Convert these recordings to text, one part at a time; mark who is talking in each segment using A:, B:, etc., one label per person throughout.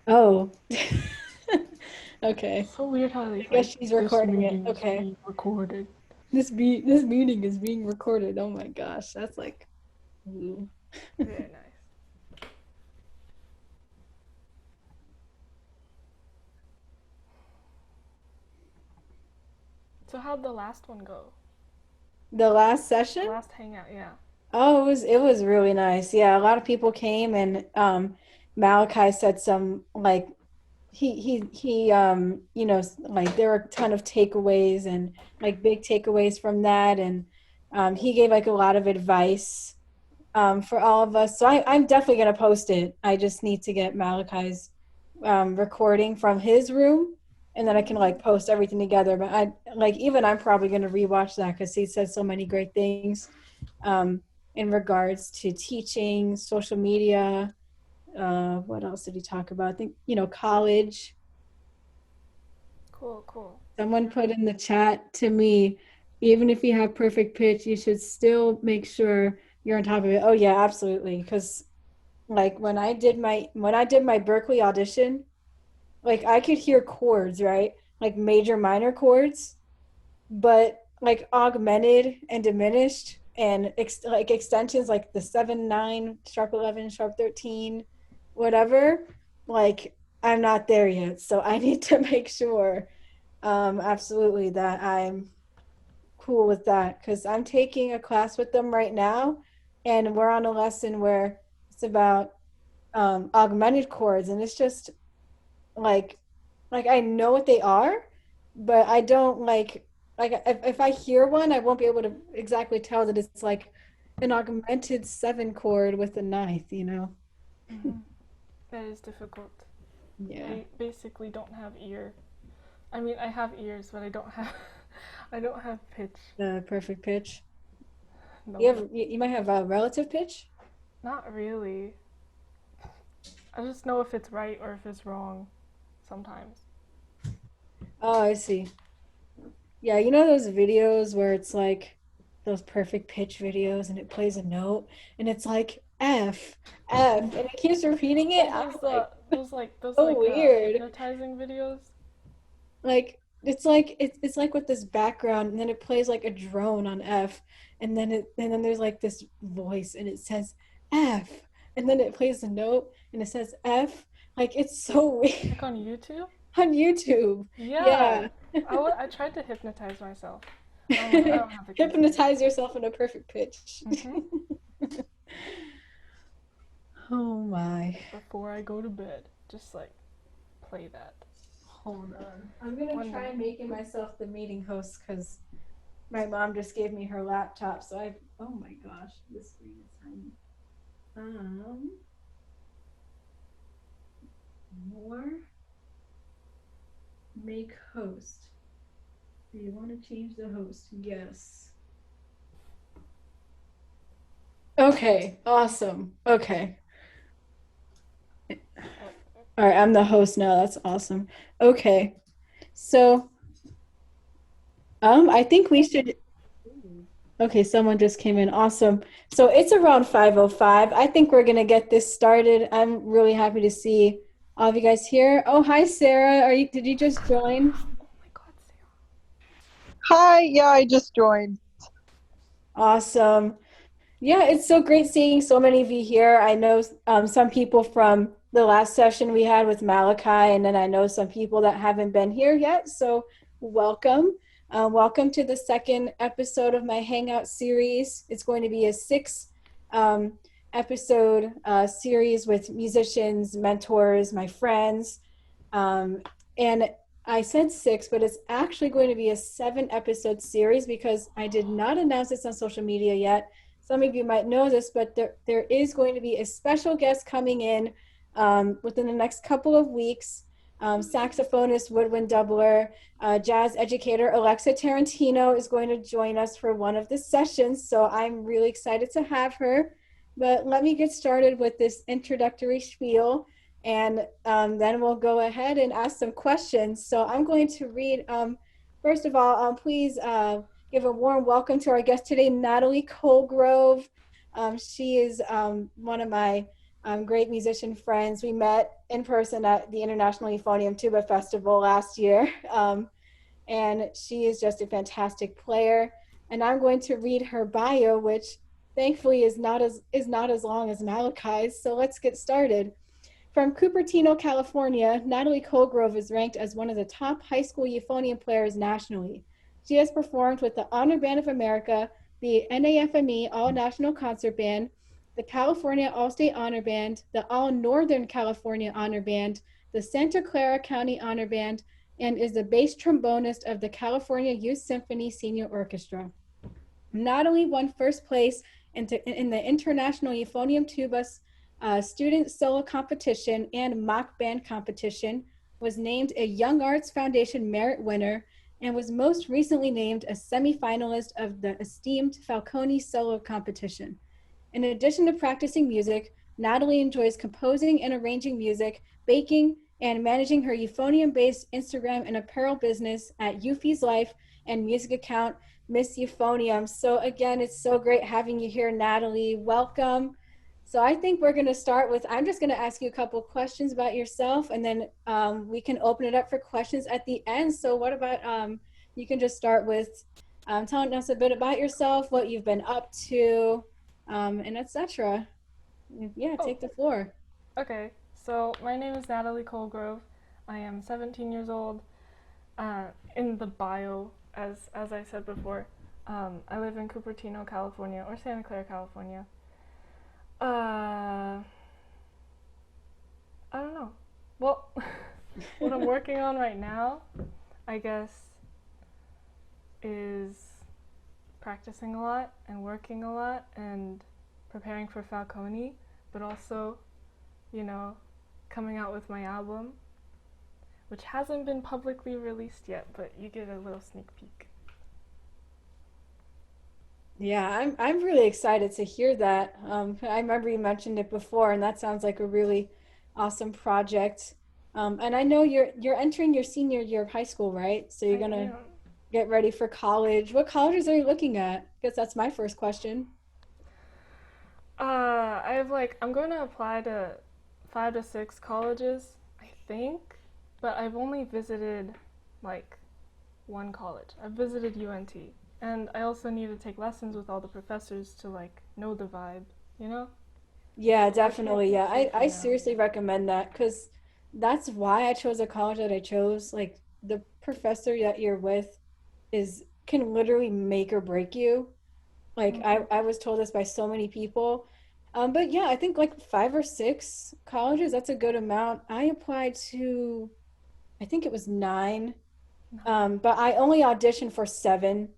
A: Oh. Okay.
B: So weird how
A: I
B: he's like,
A: guess she's
B: this
A: recording it.
B: meeting is
A: Okay.
B: being recorded.
A: This meeting is being recorded. Oh my gosh, that's like, ooh.
B: Very nice. So how'd the last one go?
A: The last
B: The
A: session?
B: last hangout, yeah.
A: Oh, it was really nice. Yeah, a lot of people came and Malachi said some like he like there were a ton of takeaways and like big takeaways from that and he gave like a lot of advice for all of us. So I'm definitely gonna post it. I just need to get Malachi's recording from his room and then I can like post everything together. But I like even I'm probably gonna rewatch that because he said so many great things um, in regards to teaching, social media. What else did he talk about? I think, college.
B: Cool, cool.
A: Someone put in the chat to me, even if you have perfect pitch, you should still make sure you're on top of it. Oh yeah, absolutely. Because like when I did my Berkeley audition, like I could hear chords, right? Like major minor chords, but like augmented and diminished and like extensions like the 7 9 sharp 11 sharp 13 whatever, like I'm not there yet, so I need to make sure absolutely that I'm cool with that because I'm taking a class with them right now and we're on a lesson where it's about augmented chords and it's just like I know what they are, but I don't like if I hear one, I won't be able to exactly tell that it's like an augmented seven chord with a ninth.
B: Mm-hmm. That is difficult.
A: Yeah.
B: I basically don't have ear. I mean, I have ears, but I don't have. I don't have pitch.
A: The perfect pitch. You
B: No,
A: have you might have a relative pitch.
B: not really. I just know if it's right or if it's wrong. Sometimes.
A: Oh, I see. Yeah, you know those videos where it's like those perfect pitch videos and it plays a note and it's like F, F, and it keeps repeating it.
B: Oh,
A: I'm like,
B: those
A: so
B: like
A: weird.
B: hypnotizing videos.
A: Like it's like with this background and then it plays like a drone on F and then there's like this voice and it says F and then it plays a note and it says F. Like it's so weird
B: Like on YouTube.
A: on YouTube.
B: Yeah,
A: Yeah.
B: I tried to hypnotize myself. I don't have the capability.
A: Hypnotize yourself in a perfect pitch.
B: Mm-hmm.
A: Oh my.
B: Before I go to bed, just like play that.
A: Hold on. I'm gonna
B: One
A: try
B: day.
A: making myself the meeting host because my mom just gave me her laptop. So oh my gosh, this screen is tiny. Um, More, make host. Do you want to change the host? Yes. Okay, awesome. Okay. All right, I'm the host now. That's awesome. Okay. So, I think we should. Okay, someone just came in. Awesome. So it's around 5:05. I think we're gonna get this started. I'm really happy to see all of you guys here. Oh, hi Sarah. Did you just join?
B: Oh my god, Sarah.
C: Hi, yeah, I just joined.
A: Awesome. Yeah, it's so great seeing so many of you here. I know some people from the last session we had with Malachi, and then I know some people that haven't been here yet. So, welcome. Welcome to the second episode of my Hangout series. It's going to be a six episode series with musicians, mentors, my friends. And I said six, but it's actually going to be a 7 episode series because I did not announce this on social media yet. Some of you might know this, but there is going to be a special guest coming in within the next couple of weeks. Saxophonist, woodwind doubler, jazz educator Alexa Tarantino is going to join us for one of the sessions. So I'm really excited to have her. But let me get started with this introductory spiel and then we'll go ahead and ask some questions. So I'm going to read, first of all, please give a warm welcome to our guest today, Natalie Colegrove. She is one of my great musician friends. We met in person at the International Euphonium Tuba Festival last year. And she is just a fantastic player. And I'm going to read her bio, which thankfully is not as long as Malachi's. So let's get started. From Cupertino, California, Natalie Colegrove is ranked as one of the top high school euphonium players nationally. She has performed with the Honor Band of America, the NAFME All National Concert Band, the California All State Honor Band, the All Northern California Honor Band, the Santa Clara County Honor Band, and is the bass trombonist of the California Youth Symphony Senior Orchestra. Natalie won first place in the International Euphonium Tuba Student Solo Competition and Mock Band Competition, was named a Young Arts Foundation Merit Winner, and was most recently named a semifinalist of the esteemed Falcone Solo Competition. In addition to practicing music, Natalie enjoys composing and arranging music, baking, and managing her euphonium-based Instagram and apparel business at Eufy's Life and music account Miss Euphonium. So again, it's so great having you here, Natalie. Welcome. So I think we're going to start with, I'm just going to ask you a couple of questions about yourself, and then we can open it up for questions at the end. So what about, you can just start with telling us a bit about yourself, what you've been up to, and etc. Yeah,
B: Oh,
A: take the floor.
B: okay. So my name is Natalie Colegrove. I am 17 years old. In the bio, as I said before, I live in Cupertino, California, or Santa Clara, California. I don't know. Well, what I'm working on right now, I guess, is practicing a lot and working a lot and preparing for Falcone, but also, you know, coming out with my album, which hasn't been publicly released yet, but you get a little sneak peek.
A: Yeah, I'm really excited to hear that. I remember you mentioned it before, and that sounds like a really awesome project. And I know you're entering your senior year of high school, right? So you're
B: I
A: gonna
B: am.
A: get ready for college. What colleges are you looking at? I guess that's my first question.
B: I have I'm going to apply to 5 to 6 colleges, I think, but I've only visited like one college. I've visited UNT, and I also need to take lessons with all the professors to know the vibe, you know?
A: Yeah,
B: But I can't
A: definitely. Yeah,
B: say for
A: I
B: now.
A: seriously recommend that because that's why I chose a college that I chose. Like the professor that you're with is can literally make or break you. Like
B: Mhm.
A: I was told this by so many people. But yeah, I think like 5 or 6 colleges, that's a good amount. I applied to, I think it was 9.
B: Nice.
A: But I only auditioned for 7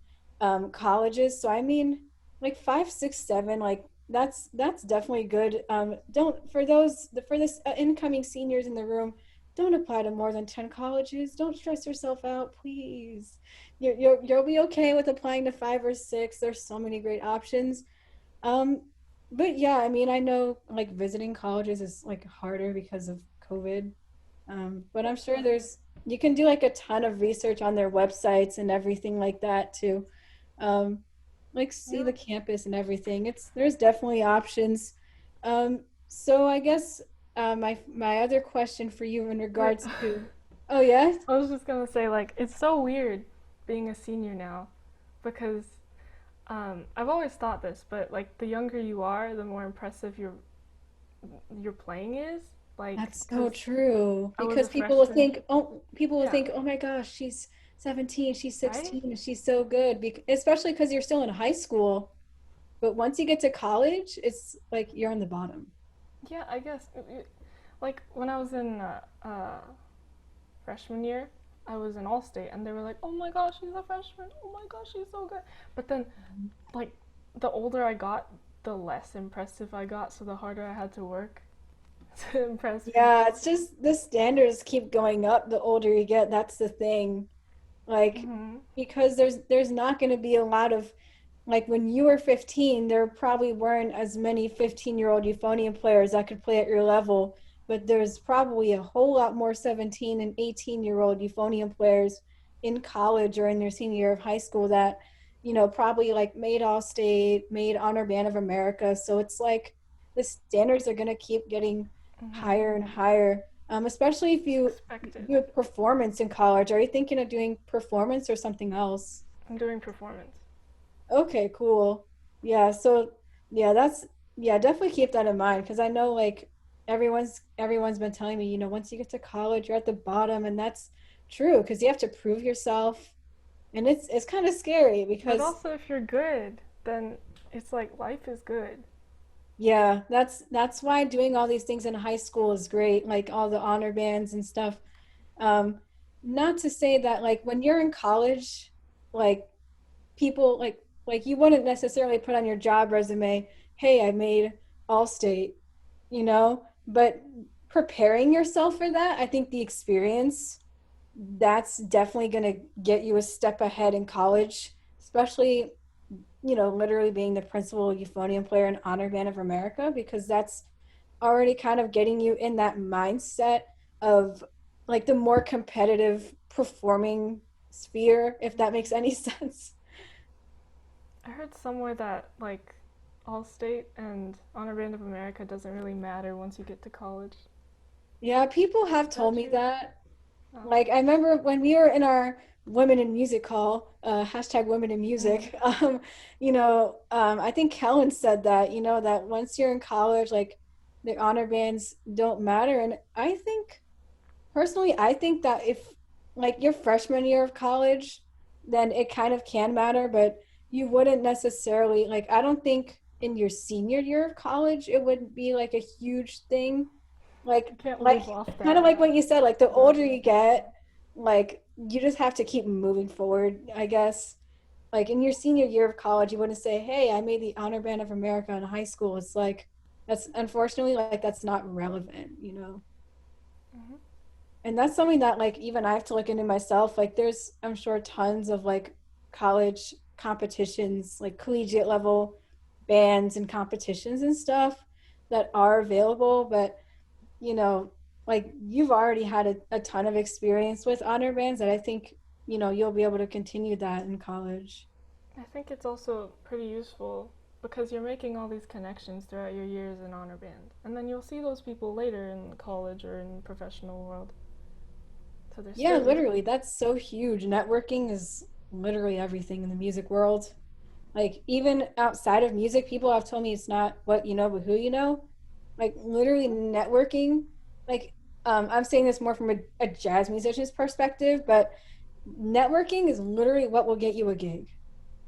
A: colleges. So I mean, like 5, 6, 7, like that's definitely good. Don't for those for this incoming seniors in the room, don't apply to more than 10 colleges. Don't stress yourself out, please. You'll be okay with applying to 5 or 6. There's so many great options. Um, but yeah, I mean, I know like visiting colleges is like harder because of COVID. But I'm sure you can do like a ton of research on their websites and everything like that to um, like see
B: Yeah.
A: the campus and everything. There's definitely options. So I guess my other question for you in
B: Wait.
A: regards to, oh yeah.
B: I was just gonna say, it's so weird being a senior now because I've always thought this, but the younger you are, the more impressive your playing is.
A: That's so
B: Cause
A: true
B: I was
A: because
B: a freshman.
A: people will
B: Yeah.
A: think, oh my gosh, she's 17, she's
B: Right?
A: 16, and she's so good. Especially because you're still in high school. But once you get to college, it's like you're on the bottom.
B: Yeah. I guess. When I was in freshman year, I was in All-State, and they were like, "Oh my gosh, she's a freshman! Oh my gosh, she's so good!" But then, like, the older I got, the less impressive I got. So the harder I had to work to impress
A: Yeah,
B: people.
A: it's just the standards keep going up the older you get. That's the thing. Like,
B: Mhm.
A: because there's not going to be a lot of like when you were 15, there probably weren't as many 15-year-old euphonium players that could play at your level, but there's probably a whole lot more 17 and 18-year-old euphonium players in college or in their senior year of high school that, probably like made all state, made honor band of America. So it's like the standards are going to keep getting
B: Hmm.
A: higher and higher. Especially if
B: It's
A: you
B: expected.
A: do a performance in college. Are you thinking of doing performance or something else?
B: I'm doing performance.
A: Okay, cool. Yeah, so yeah, that's yeah, definitely keep that in mind because I know like everyone's been telling me, once you get to college, you're at the bottom, and that's true because you have to prove yourself, and it's kind of scary
B: But
A: because
B: also, if you're good, then it's like life is good.
A: yeah, that's why doing all these things in high school is great, like all the honor bands and stuff. Um, Not to say that like when you're in college, like people like you wouldn't necessarily put on your job resume, hey, I made all state, but preparing yourself for that, I think the experience, that's definitely going to get you a step ahead in college, especially literally being the principal euphonium player in honor band of America, because that's already kind of getting you in that mindset of like the more competitive performing sphere, if that makes any sense.
B: I heard somewhere that like Allstate and Honor Band of America doesn't really matter once you get to college.
A: Yeah, people have
B: Is
A: told
B: that
A: me
B: true?
A: that.
B: Oh.
A: Like, I remember when we were in our women in music call, hashtag women in
B: Mhm.
A: music, I think Kellen said that, that once you're in college, like the honor bands don't matter. And I think, personally, I think that if like your freshman year of college, then it kind of can matter, but you wouldn't necessarily, like, I don't think in your senior year of college it would be like a huge thing.
B: You
A: Like,
B: can't
A: like
B: live off
A: kind of
B: that.
A: like what you said, like the older you get, like you just have to keep moving forward, I guess. Like in your senior year of college, you wouldn't say, "Hey, I made the honor band of America in high school." It's like that's unfortunately like that's not relevant.
B: Hmm.
A: And that's something that like even I have to look into myself. Like there's I'm sure tons of like college competitions, like collegiate level bands and competitions and stuff that are available, but you know, like you've already had a ton of experience with honor bands that I think, you'll be able to continue that in college.
B: I think it's also pretty useful because you're making all these connections throughout your years in honor band, and then you'll see those people later in college or in the professional world. So they're
A: Yeah,
B: still
A: literally,
B: useful.
A: that's so huge. Networking is literally everything in the music world. Like even outside of music, people have told me it's not what you know, but who you know. Like literally networking. Like I'm saying this more from a jazz musician's perspective, but networking is literally what will get you a gig.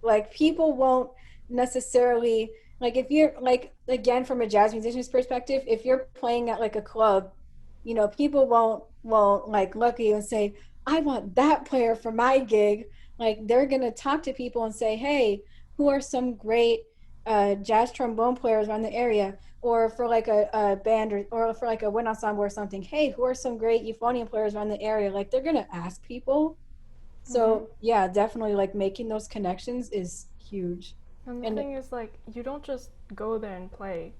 A: Like people won't necessarily like if you're like again from a jazz musician's perspective, if you're playing at like a club, people won't like look at you and say, I want that player for my gig. Like they're gonna talk to people and say, hey, who are some great jazz trombone players around the area? Or for like a band or for like a wind ensemble or something, hey, who are some great euphonium players around the area? Like they're gonna ask people.
B: Hmm.
A: So yeah, definitely like making those connections is huge.
B: And the
A: And
B: thing is, like, you don't just go there and play.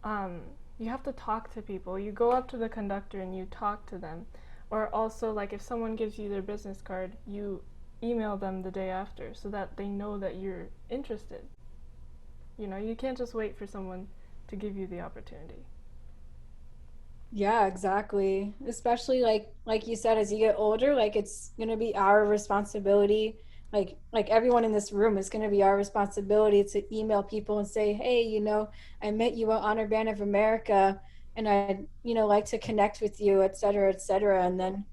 B: Um, you have to talk to people. You go up to the conductor and you talk to them. Or also, like, if someone gives you their business card, you email them the day after so that they know that you're interested. You know, you can't just wait for someone to give you the opportunity.
A: yeah, exactly. Especially like you said, as you get older, like it's gonna be our responsibility. Like everyone in this room is gonna be our responsibility to email people and say, hey, I met you at Honor Band of America and I'd, like to connect with you, et cetera, et cetera. And then,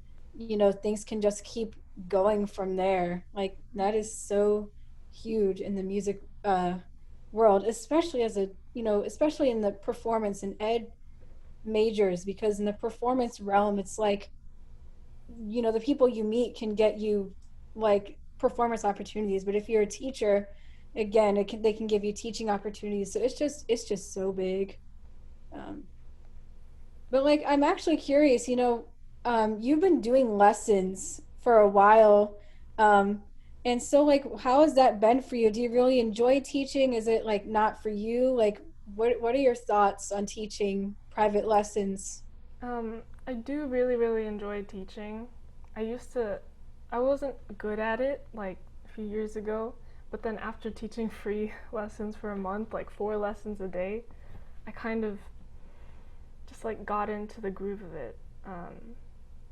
A: things can just keep going from there. Like that is so huge in the music world, especially especially in the performance and ed majors, because in the performance realm it's like the people you meet can get you like performance opportunities, but if you're a teacher, again they can give you teaching opportunities, so it's just so big. um, but like I'm actually curious, you've been doing lessons for a while, um, and so like how has that been for you? Do you really enjoy teaching? Is it like not for you? Like what are your thoughts on teaching private lessons?
B: I do really, really enjoy teaching. I used to, I wasn't good at it like a few years ago, but then after teaching free lessons for a month, like 4 lessons a day, I kind of just like got into the groove of it.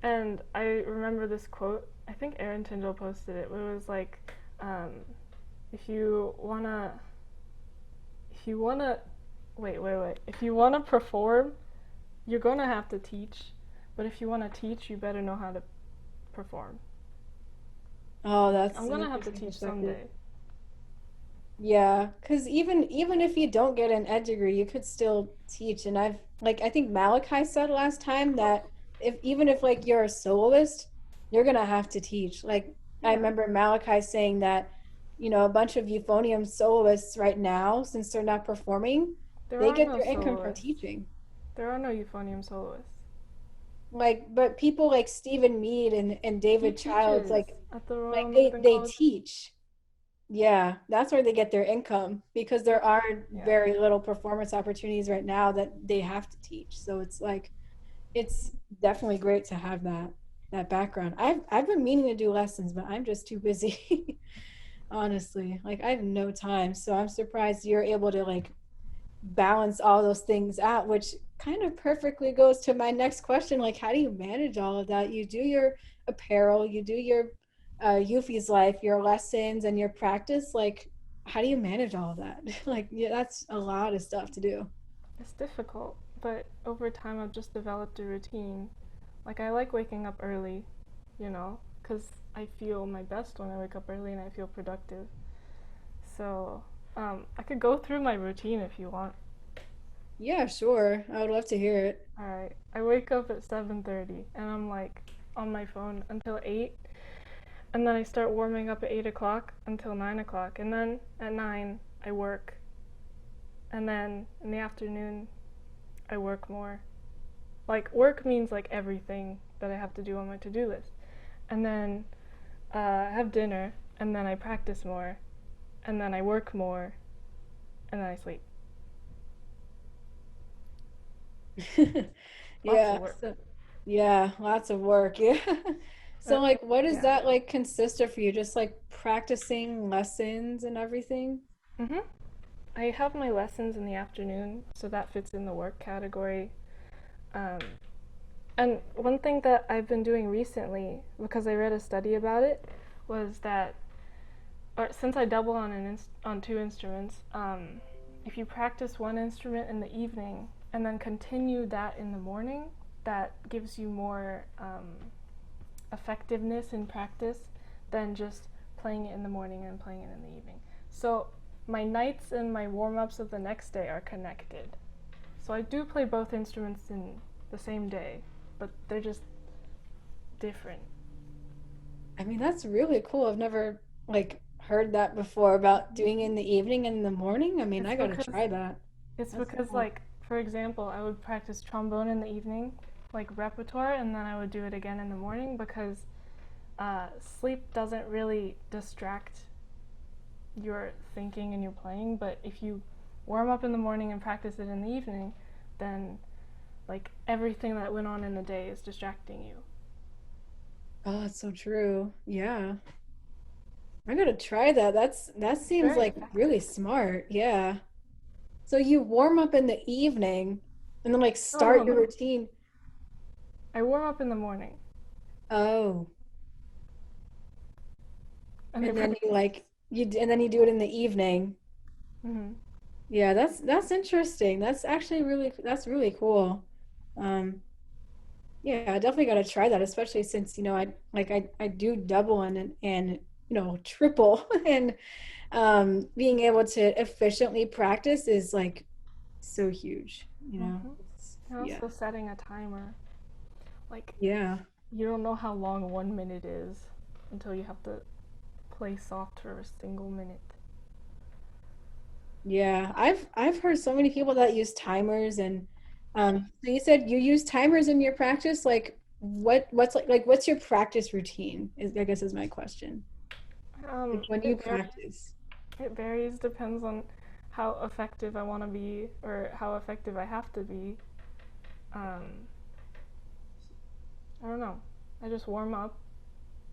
B: And I remember this quote. I think Erin Tyndall posted it. Where it was like, um, if you wanna, if you wanna, wait. If you wanna perform, you're gonna have to teach. But if you wanna teach, you better know how to perform.
A: Oh,
B: Like
A: that's
B: I'm
A: an
B: gonna have to
A: interesting
B: teach
A: perspective.
B: someday.
A: Yeah, because even if you don't get an ed degree, you could still teach. And I think Malachi said last time that if even if like you're a soloist, you're gonna have to teach. Like I
B: Yeah,
A: remember Malachi saying that, a bunch of euphonium soloists right now, since they're not performing,
B: there
A: they
B: are
A: get
B: no
A: their income from
B: soloists.
A: teaching.
B: There are no euphonium soloists.
A: Like, but people like Stephen Mead and
B: He
A: David Childs,
B: teaches
A: like
B: at the Royal
A: like they
B: Northern
A: they
B: College.
A: teach. Yeah, that's where they get their income because there are
B: Yeah,
A: very little performance opportunities right now that they have to teach. So it's like it's definitely great to have that background. I've been meaning to do lessons, but I'm just too busy. Honestly. Like I have no time. So I'm surprised you're able to like balance all those things out, which kind of perfectly goes to my next question. Like, how do you manage all of that? You do your apparel, you do your Yuffie's life, your lessons, and your practice. Like, how do you manage all of that? Like, yeah, that's a lot of stuff to do.
B: it's difficult, but over time I've just developed a routine. Like I like waking up early, you know, because I feel my best when I wake up early and I feel productive. So I could go through my routine if you want.
A: Yeah, sure. I would love to hear it.
B: All right, I wake up at 7:30 and I'm like on my phone until 8, and then I start warming up at 8 o'clock until 9 o'clock, and then at 9 I work, and then in the afternoon I work more. Like work means like everything that I have to do on my to-do list, and then I have dinner, and then I practice more, and then I work more, and then I sleep. Lots of
A: Yeah.
B: work.
A: So, yeah, lots of work. Yeah. So,
B: But
A: like, what does
B: yeah.
A: that like consist of for you? Just like practicing lessons and everything?
B: Mhm. I have my lessons in the afternoon, so that fits in the work category. Um, and one thing that I've been doing recently, because I read a study about it, was that, or since I double on on two instruments, if you practice one instrument in the evening and then continue that in the morning, that gives you more effectiveness in practice than just playing it in the morning and playing it in the evening. So my nights and my warm ups of the next day are connected. So I do play both instruments in the same day, but they're just different.
A: I mean, that's really cool. I've never like heard that before about doing it in the evening and in the morning. I mean,
B: It's
A: I gotta
B: because
A: try that.
B: it's
A: That's
B: because
A: cool.
B: like for example, I would practice trombone in the evening, like repertoire, and then I would do it again in the morning because sleep doesn't really distract your thinking and your playing. But if you warm up in the morning and practice it in the evening, then like everything that went on in the day is distracting you.
A: Oh, that's so true. Yeah. I gotta try that. That
B: It's
A: seems
B: very
A: like really
B: effective.
A: smart. Yeah. So you warm up in the evening and then like
B: No, no,
A: start your
B: no.
A: routine.
B: I warm up in the morning
A: Oh,
B: and I
A: and then you
B: practice.
A: like and then you do it in the evening.
B: Mm-hmm.
A: Yeah, that's interesting. That's really cool. Um, Yeah, I definitely got to try that, especially since, I do double and triple and being able to efficiently practice is like so huge.
B: Mm-hmm. And
A: Yeah.
B: also setting a timer. Like
A: Yeah.
B: you don't know how long 1 minute is until you have to play soft for a single minute.
A: Yeah. I've heard so many people that use timers and so you said you use timers in your practice, like what's your practice routine is I guess is my question. Like when you
B: It varies.
A: practice.
B: It varies. Depends on how effective I want to be or how effective I have to be. Um, I don't know. I just warm up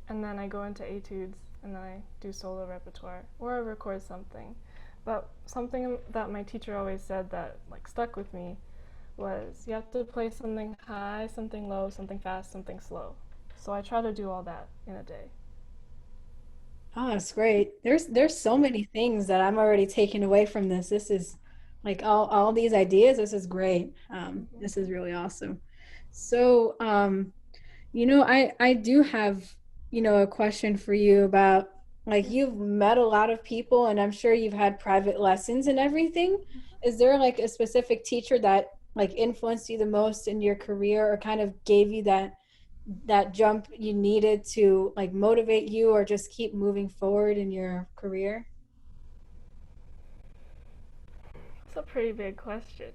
B: and then I go into etudes and then I do solo repertoire or I record something. But something that my teacher always said that like stuck with me was you have to play something high, something low, something fast, something slow. So I try to do all that in a day.
A: Oh, that's great. There's so many things that I'm already taking away from this. This is like all these ideas. This is great. This is really awesome. So, I do have, a question for you about like you've met a lot of people and I'm sure you've had private lessons and everything. Is there like a specific teacher that like influenced you the most in your career or kind of gave you that jump you needed to like motivate you or just keep moving forward in your career?
B: It's a pretty big question.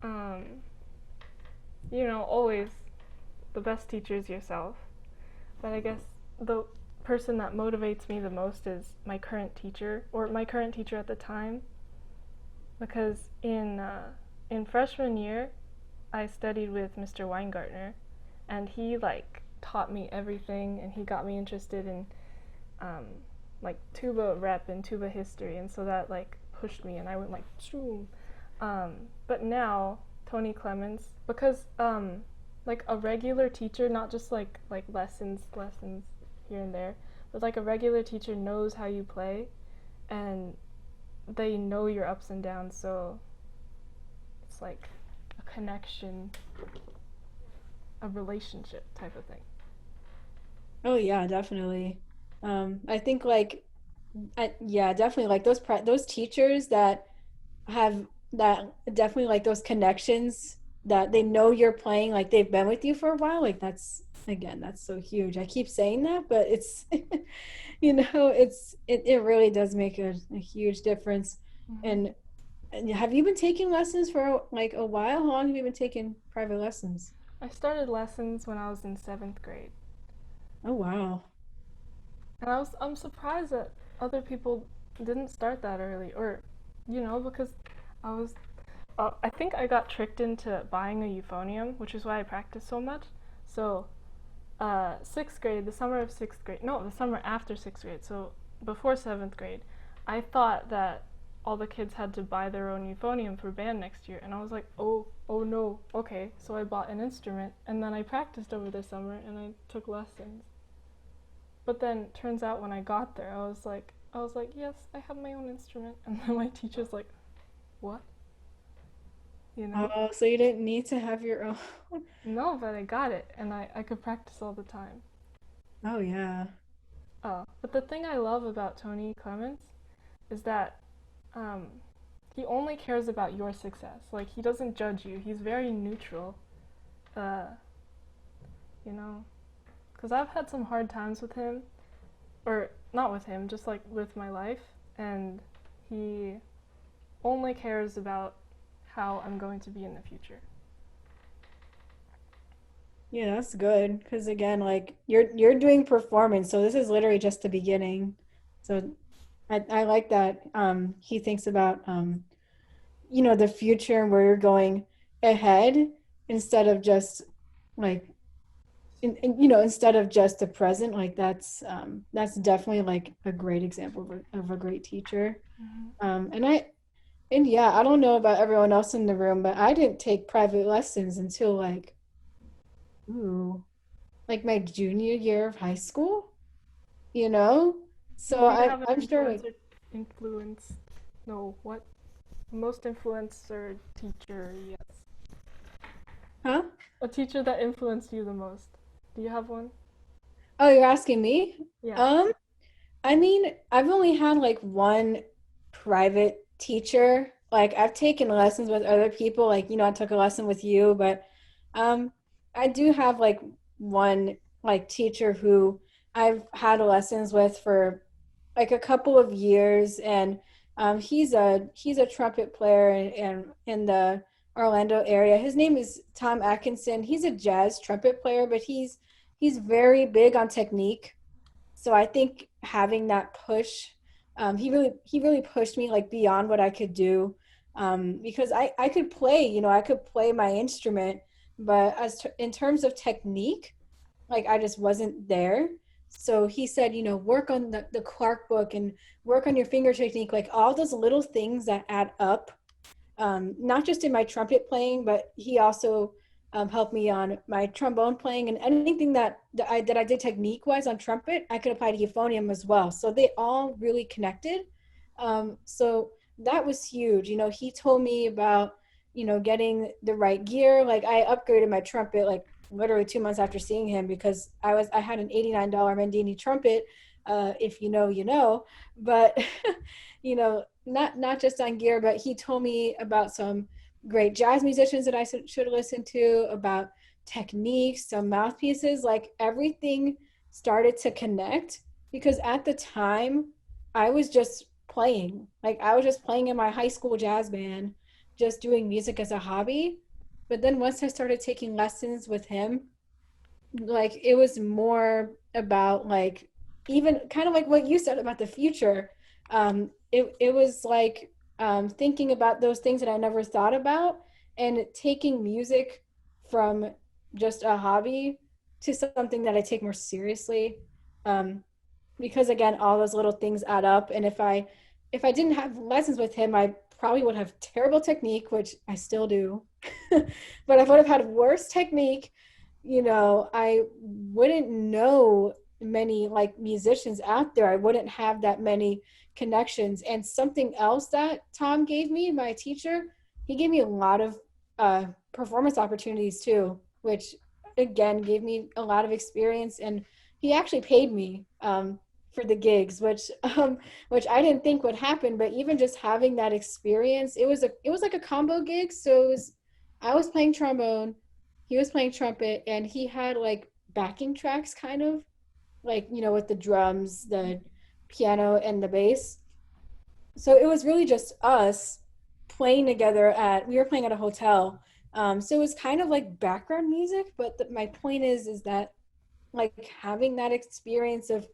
B: Um, always the best teacher is yourself. But I guess the person that motivates me the most is my current teacher, or my current teacher at the time, because in freshman year, I studied with Mr. Weingartner, and he like taught me everything, and he got me interested in um, like tuba rep and tuba history, and so that like pushed me, and I went like shoom. But now Tony Clements, because like a regular teacher, not just like lessons here and there, but like a regular teacher knows how you play, and they know your ups and downs, so it's like a connection, a relationship type of thing.
A: Oh yeah, definitely. I think like yeah, definitely like those teachers that have that definitely like those connections that they know you're playing like they've been with you for a while like that's again that's so huge. I keep saying that but it's it really does make a huge difference.
B: Mm-hmm.
A: And have you been taking lessons for like a while? How long have you been taking private lessons?
B: I started lessons when I was in seventh grade,
A: Oh wow.
B: and I'm surprised that other people didn't start that early, or because I was I think I got tricked into buying a euphonium, which is why I practice so much. So sixth grade, the summer of sixth grade, no, the summer after sixth grade, so before seventh grade, I thought that all the kids had to buy their own euphonium for band next year, and I was like, oh no, okay. So I bought an instrument, and then I practiced over the summer, and I took lessons. But then turns out when I got there, I was like, yes, I have my own instrument, and then my teacher's like, what? You know?
A: Oh, so you didn't need to have your own.
B: No, but I got it, and I could practice all the time.
A: Oh yeah.
B: But the thing I love about Tony Clements is that um, he only cares about your success. Like, he doesn't judge you. He's very neutral, uh, you know? Because I've had some hard times with him, or not with him, just like with my life, and he only cares about how I'm going to be in the future.
A: Yeah, that's good. Because again, like you're doing performance, so this is literally just the beginning. So I like that he thinks about the future and where you're going ahead instead of just like instead of just the present. Like that's definitely like a great example of a great teacher.
B: Mm-hmm.
A: And yeah, I don't know about everyone else in the room, but I didn't take private lessons until like ooh like my junior year of high school, you know?
B: Well,
A: So
B: we have an
A: I'm sure like,
B: influence. No, what? Most influencer teacher, yes.
A: huh?
B: A teacher that influenced you the most. Do you have one?
A: Oh, you're asking me?
B: Yeah.
A: Um, I mean, I've only had like one private teacher. Like I've taken lessons with other people, like, I took a lesson with you, but um I do have like one like teacher who I've had lessons with for like a couple of years and he's a trumpet player in the Orlando area. His name is Tom Atkinson. He's a jazz trumpet player, but he's very big on technique. So I think having that push, he really pushed me like beyond what I could do, because I could play, I could play my instrument, but in terms of technique, like I just wasn't there. So he said, work on the Clark book and work on your finger technique, like all those little things that add up, not just in my trumpet playing, but he also helped me on my trombone playing, and anything that I did technique wise on trumpet, I could apply to euphonium as well. So they all really connected. So that was huge. He told me about getting the right gear. Like I upgraded my trumpet like literally 2 months after seeing him because I had an $89 Mendini trumpet. If you know, you know, but not just on gear, but he told me about some great jazz musicians that I should listen to, about techniques, some mouthpieces, like everything started to connect because at the time I was just playing. Like I was just playing in my high school jazz band, just doing music as a hobby. But then once I started taking lessons with him, like it was more about like even kind of like what you said about the future. It was like thinking about those things that I never thought about and taking music from just a hobby to something that I take more seriously. um, because again all those little things add up, and if I didn't have lessons with him I probably would have terrible technique, which I still do. But I would have had worse technique. I wouldn't know many like musicians out there. I wouldn't have that many connections. And something else that Tom gave me, my teacher, he gave me a lot of performance opportunities too, which again gave me a lot of experience. And he actually paid me for the gigs, which I didn't think would happen. But even just having that experience, it was like a combo gig. So I was playing trombone, he was playing trumpet, and he had like backing tracks, kind of like with the drums, the piano, and the bass. So it was really just us playing together at we were playing at a hotel. So it was kind of like background music, but my point is that like having that experience of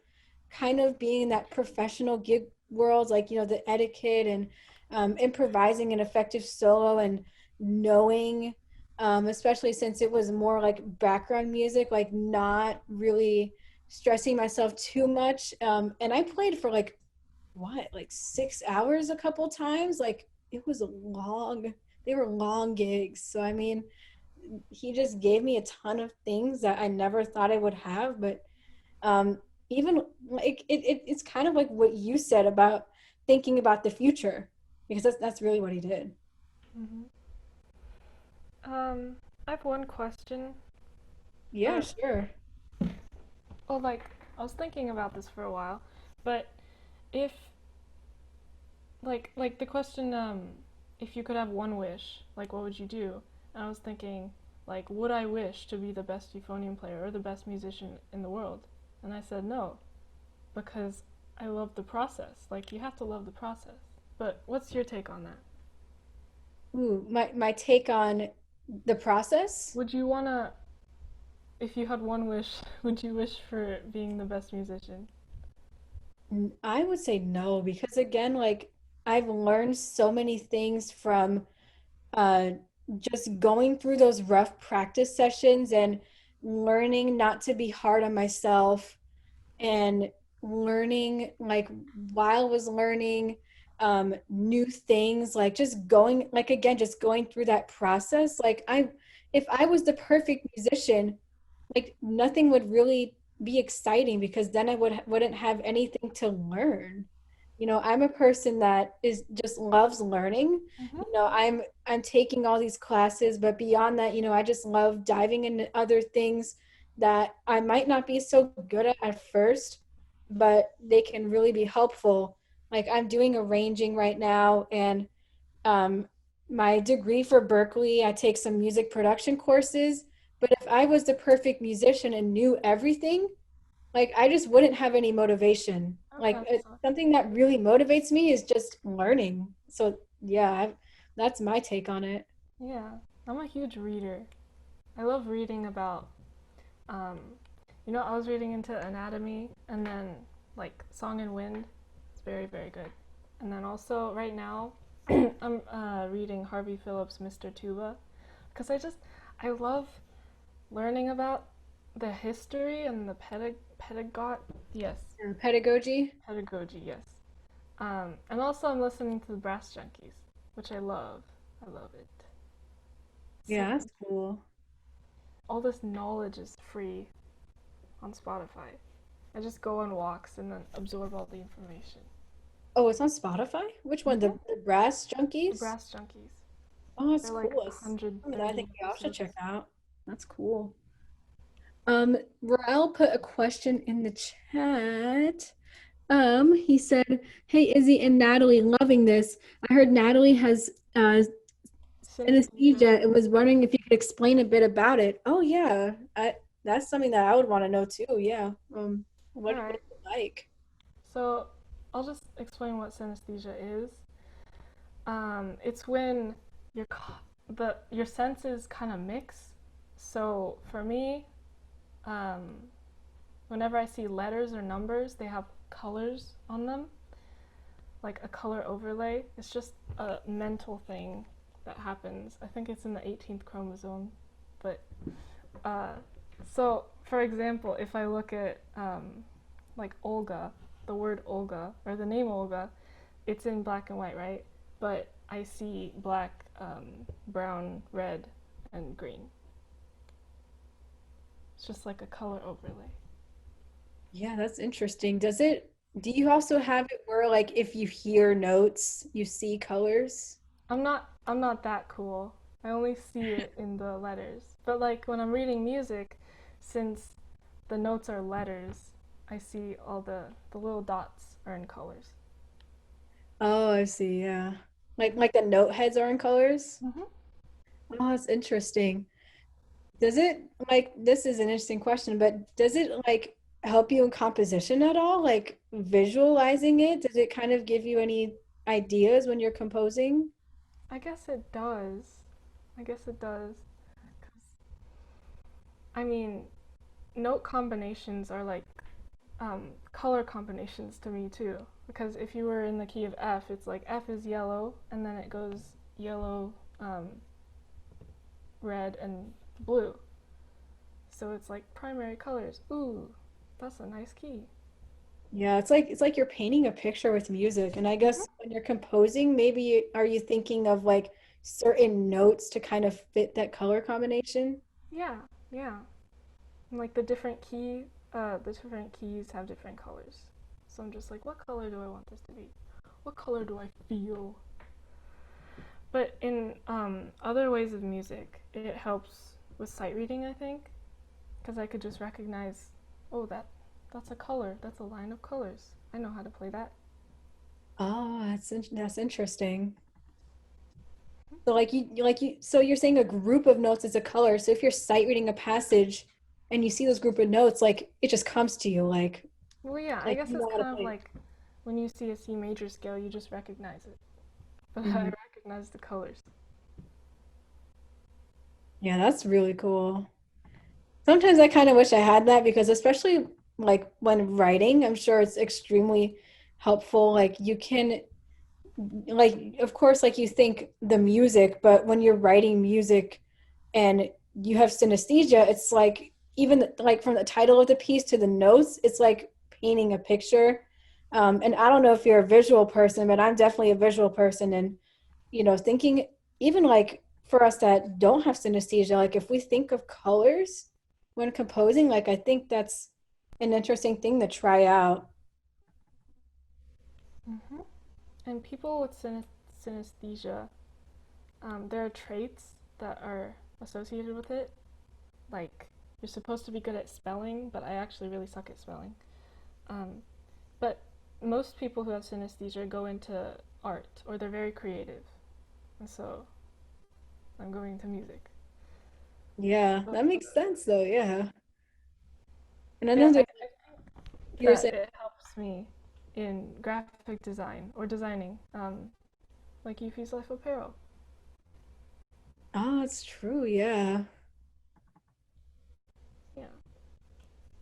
A: kind of being in that professional gig world, like the etiquette and improvising an effective solo and knowing, especially since it was more like background music, like not really stressing myself too much. And I played for like 6 hours a couple times. Like it was a long, they were long gigs. So I mean, he just gave me a ton of things that I never thought I would have. But um, even like it's kind of like what you said about thinking about the future, because that's really what he did.
B: Hmm. Um, I have one question.
A: Yeah,
B: Uh,
A: sure.
B: well, like I was thinking about this for a while, but if like the question, if you could have one wish, like what would you do? And I was thinking, like, would I wish to be the best euphonium player or the best musician in the world? And I said no, because I love the process. Like you have to love the process. But what's your take on that?
A: Ooh, my take on the process.
B: Would you wanna, if you had one wish, would you wish for being the best musician?
A: I would say no, because again, like I've learned so many things from uh, just going through those rough practice sessions and learning not to be hard on myself, and learning like while I was learning new things, like just going like again just going through that process. Like I if I was the perfect musician, like nothing would really be exciting because then I wouldn't have anything to learn. I'm a person that is just loves learning.
B: Mm-hmm.
A: I'm taking all these classes, but beyond that, I just love diving into other things that I might not be so good at first, but they can really be helpful. Like I'm doing arranging right now, and um, my degree for Berkeley, I take some music production courses. But if I was the perfect musician and knew everything, like I just wouldn't have any motivation. Like
B: Okay, so
A: something that really motivates me is just learning. So yeah, that's my take on it.
B: yeah, I'm a huge reader. I love reading about, um, I was reading into anatomy and then like Song and Wind. It's very, very good. And then also right now, I'm reading Harvey Phillips' Mr. Tuba because I love learning about the history and the pedagogy, yes,
A: Pedagogy.
B: pedagogy, yes. And also I'm listening to the Brass Junkies, which I love. I love it. So
A: Yeah, that's cool.
B: all this knowledge is free on Spotify. I just go on walks and then absorb all the information.
A: Oh, it's on Spotify? Which one?
B: Mm-hmm.
A: The Brass
B: The
A: Junkies?
B: Brass Junkies.
A: Oh, that's
B: They're like
A: cool. It's something that I
B: 130
A: think we all should check
B: episodes.
A: out. That's cool. Rael put a question in the chat. He said, "Hey Izzy and Natalie, loving this. I heard Natalie has
B: Synesthesia.
A: anesthesia and was wondering if you could explain a bit about it." Oh yeah, that's something that I would want to know too. Yeah. What
B: Alright,
A: is it like?
B: so I'll just explain what synesthesia is. It's when your your senses kind of mix. So for me, um, whenever I see letters or numbers, they have colors on them, like a color overlay. It's just a mental thing that happens. I think it's in the 18th chromosome. But uh, so, for example, if I look at like Olga, the word Olga or the name Olga, it's in black and white, right? But I see black, brown, red, and green. It's just like a color overlay.
A: Yeah, that's interesting. Do you also have it where like if you hear notes, you see colors?
B: I'm not that cool. I only see it in the letters. But like when I'm reading music, since the notes are letters, I see all the little dots are in colors.
A: Oh, I see. Yeah. Like the note heads are in colors?
B: Mm-hmm.
A: Oh, that's interesting. Does it like this is an interesting question, but does it like help you in composition at all? Like visualizing it? Does it kind of give you any ideas when you're composing?
B: I guess it does. I guess it does. 'Cause, I mean, note combinations are like color combinations to me too. Because if you were in the key of F, it's like F is yellow, and then it goes yellow, red, and blue. So it's like primary colors. Ooh, that's a nice key.
A: Yeah, it's like you're painting a picture with music. And I
B: Hmm.
A: guess when you're composing, are you thinking of like certain notes to kind of fit that color combination?
B: Yeah, yeah. And like the different keys have different colors. So I'm just like, what color do I want this to be? What color do I feel? But in other ways of music, it helps with sight reading, I think, because I could just recognize, oh, that's a color. That's a line of colors. I know how to play that.
A: Oh, that's interesting. So so you're saying a group of notes is a color. So if you're sight reading a passage and you see those group of notes, like it just comes to you
B: Well, yeah, I
A: like
B: guess
A: you
B: it's
A: know how to
B: kind of
A: play.
B: like when you see a C major scale, you just recognize it. But I
A: Mhm.
B: recognize the colors.
A: Yeah, that's really cool. Sometimes I kind of wish I had that because especially like when writing, I'm sure it's extremely helpful. Like you can like of course like you think the music, but when you're writing music and you have synesthesia, it's like even like from the title of the piece to the notes, it's like painting a picture. And I don't know if you're a visual person, but I'm definitely a visual person. And thinking even like for us that don't have synesthesia, like if we think of colors when composing, like I think that's an interesting thing to try out.
B: Hmm. And people with synesthesia, there are traits that are associated with it. Like, you're supposed to be good at spelling, but I actually really suck at spelling. Um, but most people who have synesthesia go into art or they're very creative. And so I'm going into music.
A: Yeah,
B: But
A: that makes sense though. Yeah. And I
B: yeah,
A: know that
B: I
A: you were
B: that
A: saying,
B: it helps me in graphic design or designing, like Yuffie's Life Apparel.
A: oh, it's true. Yeah.
B: Yeah,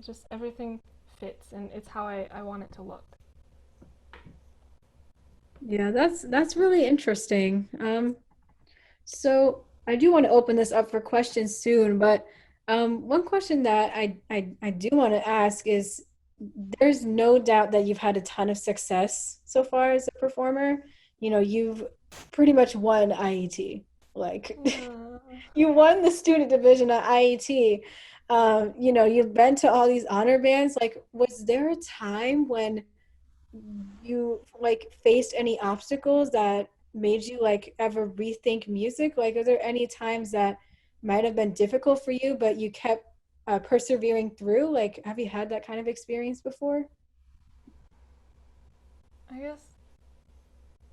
B: just everything fits and it's how I want it to look.
A: Yeah, that's really interesting. So I do want to open this up for questions soon, but one question that I do want to ask is there's no doubt that you've had a ton of success so far as a performer. You've pretty much won IET. Like
B: Uh,
A: you won the student division at IET. You've been to all these honor bands. Like, was there a time when you like faced any obstacles that made you like ever rethink music? Like, are there any times that might have been difficult for you, but you kept persevering through? Like, have you had that kind of experience before?
B: I guess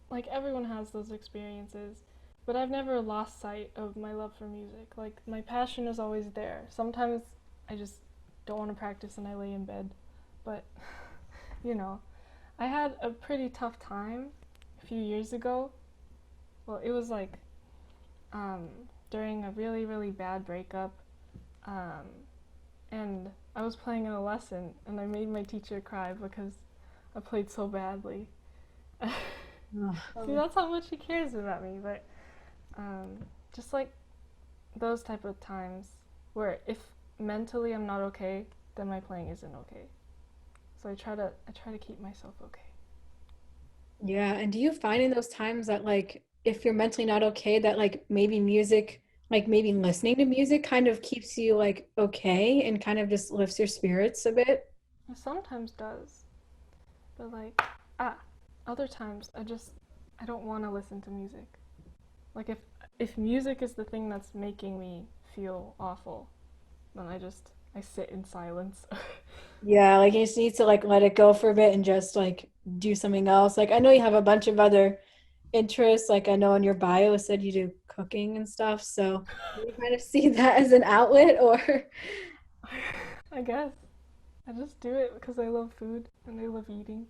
B: like everyone has those experiences, but I've never lost sight of my love for music. Like my passion is always there. Sometimes I just don't want to practice and I lay in bed, but you know, I had a pretty tough time a few years ago. Well, it was like um, during a really bad breakup, um, and I was playing in a lesson, and I made my teacher cry because I played so badly. See,
A: Oh,
B: that's how much he cares about me. But um, just like those type of times where if mentally I'm not okay, then my playing isn't okay. So I try to keep myself okay.
A: yeah. And do you find in those times that like if you're mentally not okay, that like maybe music, like maybe listening to music kind of keeps you like okay and kind of just lifts your spirits a bit?
B: It sometimes does, but like ah, other times I don't want to listen to music. Like if music is the thing that's making me feel awful, then I sit in silence.
A: Yeah, like you just need to like let it go for a bit and just like do something else. Like I know you have a bunch of other interests. Like I know in your bio it said you do cooking and stuff. So do you kind of see that as an outlet or
B: I guess I just do it because I love food and I love eating.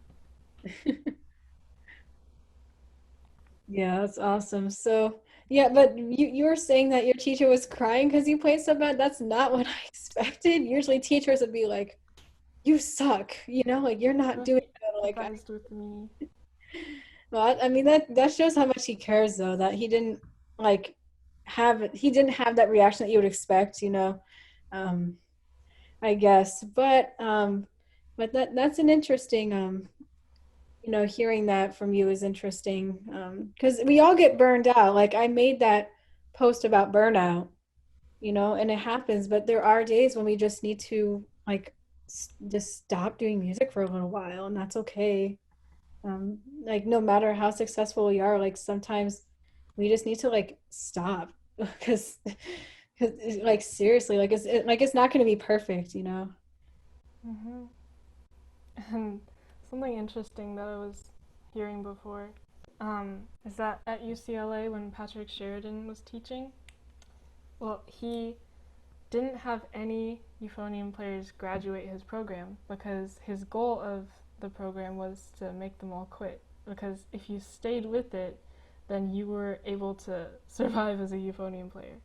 A: yeah, that's awesome. So yeah, but you were saying that your teacher was crying because you played so bad. That's not what I expected. Usually teachers would be like, "You suck," like you're not
B: No,
A: doing
B: he
A: good. Like
B: empathized with me.
A: well, I mean that shows how much he cares though, that like he didn't have that reaction that you would expect. Um, I guess. But that's an interesting hearing that from you is interesting. Because we all get burned out. Like I made that post about burnout, and it happens, but there are days when we just need to like just stop doing music for a little while, and that's okay. Like no matter how successful we are, like sometimes we just need to like stop because like seriously, like it's not going to be perfect.
B: hmm And something interesting that I was hearing before is that at UCLA when Patrick Sheridan was teaching, well, he didn't have any euphonium players graduate his program because his goal of the program was to make them all quit. Because if you stayed with it, then you were able to survive as a euphonium player.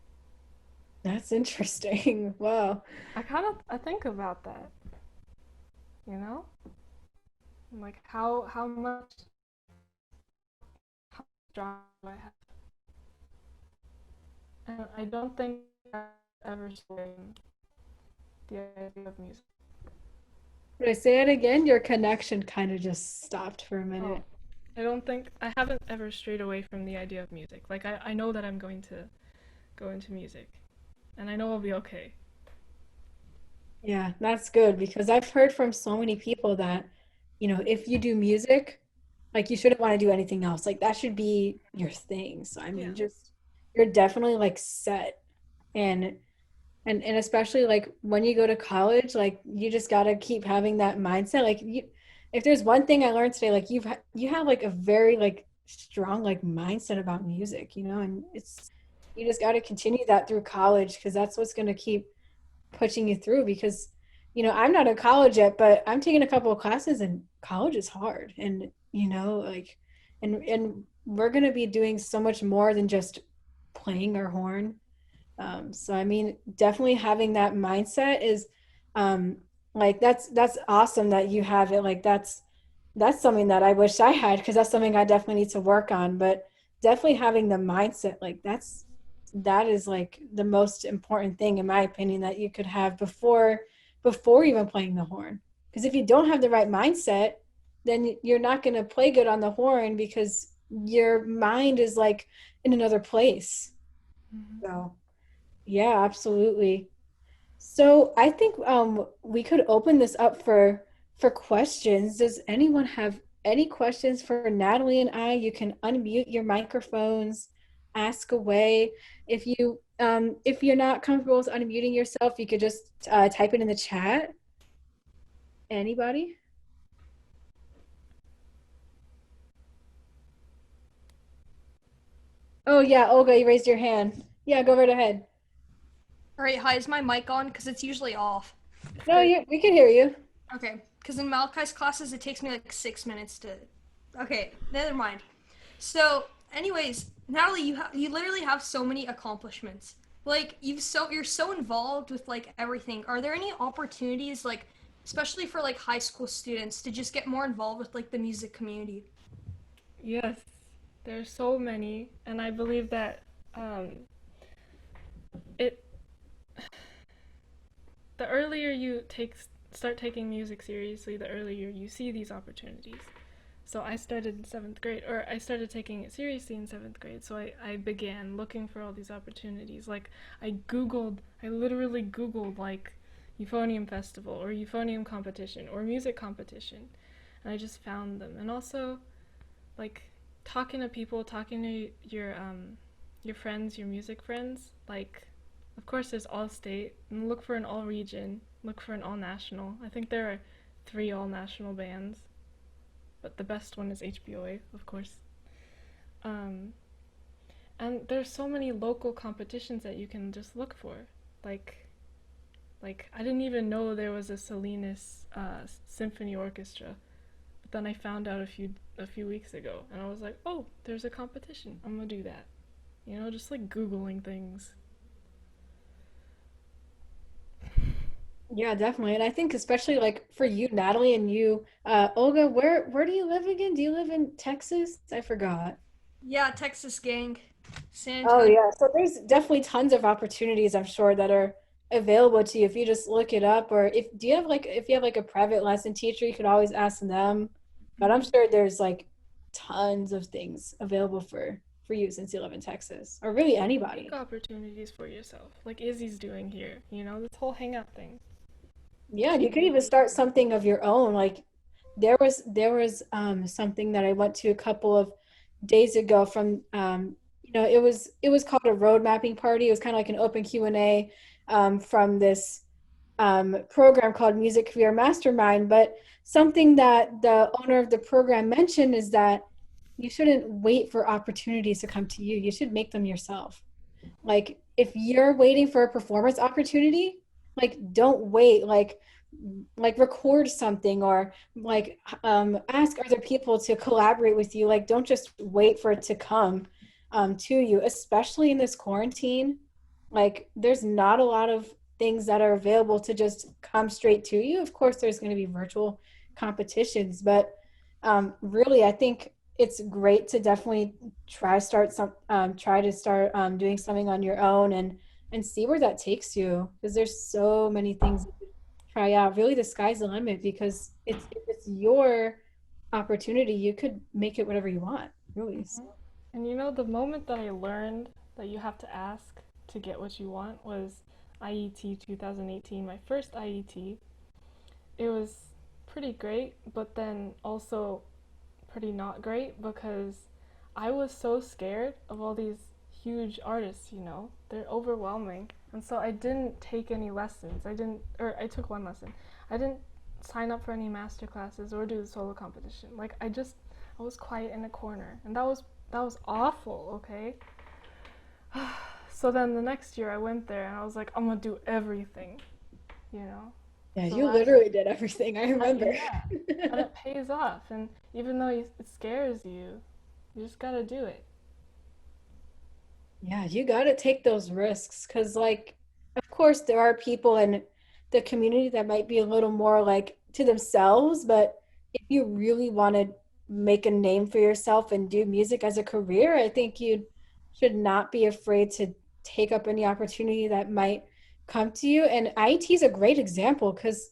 A: That's interesting. Wow.
B: I think about that, you know, like how much how drive I have, and I don't think I ever swayed the idea of music.
A: Did I say it again? Your connection kind of just stopped for a
B: Oh,
A: minute.
B: I haven't ever strayed away from the idea of music. Like I know that I'm going to go into music, and I know I'll be okay.
A: Yeah, that's good because I've heard from so many people that, if you do music, like you shouldn't want to do anything else. Like that should be your thing. So I
B: Yeah.
A: mean, just you're definitely like set. And and especially like when you go to college, like you just got to keep having that mindset. Like if there's one thing I learned today, like you have like a very like strong like mindset about music, and you just got to continue that through college because that's what's going to keep pushing you through because I'm not in college yet, but I'm taking a couple of classes and college is hard and like and we're going to be doing so much more than just playing our horn. So I mean, definitely having that mindset is um like that's awesome that you have it. Like that's something that I wish I had because that's something I definitely need to work on. But definitely having the mindset, like that is like the most important thing in my opinion that you could have before even playing the horn. Because if you don't have the right mindset, then you're not going to play good on the horn because your mind is like in another place.
B: Mhm.
A: So, yeah, absolutely. So I think we could open this up for questions. Does anyone have any questions for Natalie and I? You can unmute your microphones, ask away. If you're not comfortable with unmuting yourself, you could just type it in the chat. Anybody? Oh yeah, Olga, you raised your hand. Yeah, go right ahead.
D: All right, hi, is my mic on? Because it's usually off.
A: No, yeah, we can hear you.
D: Okay, because in Malachi's classes, it takes me like 6 minutes to. Okay, never mind. So, anyways, Natalie, you literally have so many accomplishments. Like you're so involved with like everything. Are there any opportunities like, especially for like high school students, to just get more involved with like the music community?
B: Yes, there's so many, and I believe that it the earlier you start taking music seriously, the earlier you see these opportunities. So I started in seventh grade, or I started taking it seriously in seventh grade. So I began looking for all these opportunities. Like I literally Googled like euphonium festival or euphonium competition or music competition, and I just found them. And also like talking to people, talking to your friends, your music friends. Like, of course, there's all state, and look for an all region, look for an all national. I think there are three all national bands, but the best one is HBOA, of course. Um, and there's so many local competitions that you can just look for. Like, I didn't even know there was a Salinas symphony orchestra. But then I found out a few weeks ago, and I was like, oh, there's a competition. I'm gonna do that. You know, just like Googling things.
A: Yeah, definitely. And I think especially like for you, Natalie, and you, Olga, where do you live again? Do you live in Texas? I forgot.
D: Yeah, Texas gang, San
A: Oh
D: Antonio.
A: yeah. So there's definitely tons of opportunities, I'm sure, that are available to you if you just look it up. Or if you have like a private lesson teacher, you could always ask them. But I'm
D: Mhm.
A: sure there's like tons of things available for you since you live in Texas, or really
B: Make
A: anybody.
B: opportunities for yourself, like Izzy's doing here. You know, this whole hangout thing.
A: Yeah,
B: She
A: you could
B: made
A: even
B: it.
A: start something of your own. Like there was something that I went to a couple of days ago from it was called a road mapping party. It was kind of like an open Q&A from this program called Music Career Mastermind. But something that the owner of the program mentioned is that you shouldn't wait for opportunities to come to you. You should make them yourself. Like if you're waiting for a performance opportunity, like don't wait. Like record something or like ask other people to collaborate with you. Like don't just wait for it to come to you, especially in this quarantine. Like there's not a lot of things that are available to just come straight to you. Of course, there's going to be virtual competitions, but really, I think it's great to definitely try to start doing something on your own and see where that takes you because there's so many things you could try out. Really, the sky's the limit because if it's your opportunity, you could make it whatever you want, really. So,
B: And you know, the moment that I learned that you have to ask to get what you want was IET 2018, my first IET. It was pretty great, but then also pretty not great because I was so scared of all these huge artists, you know. They're overwhelming. And so I didn't take any lessons. I took one lesson. I didn't sign up for any master classes or do the solo competition. Like I was quiet in a corner. And that was awful, okay? So then the next year I went there and I was like, I'm gonna do everything, you know.
A: yeah,
B: So
A: you
B: last
A: literally did everything. I remember.
B: yeah, and it pays off. And even though it scares you, you just gotta do it.
A: Yeah, you got to take those risks because, like, of course, there are people in the community that might be a little more like to themselves. But if you really want to make a name for yourself and do music as a career, I think you should not be afraid to take up any opportunity that might come to you. And IET is a great example because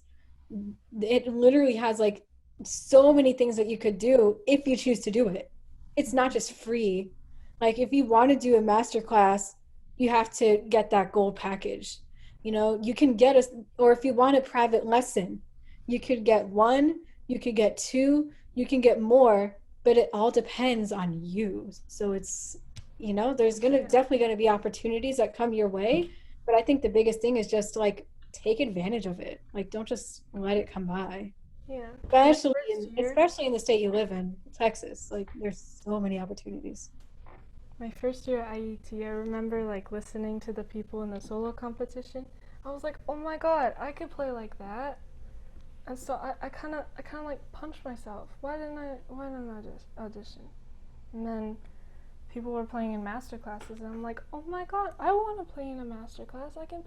A: it literally has like so many things that you could do if you choose to do it. It's not just free. Like if you want to do a master class, you have to get that gold package. You know, you can get a, or if you want a private lesson, you could get one, you could get two, you can get more, but it all depends on you. So it's, you know, there's gonna
B: Yeah.
A: definitely gonna be opportunities that come your way, but I think the biggest thing is just like take advantage of it. Like don't just let it come by.
B: Yeah. My
A: Especially
B: first
A: in
B: year,
A: especially in the state you live in, Texas. Like there's so many opportunities.
B: my first year at IET, I remember like listening to the people in the solo competition. I was like, oh my god, I could play like that. And so I kind of like punched myself. Why didn't I just audition? And then people were playing in master classes, and I'm like, oh my god, I want to play in a master class. I can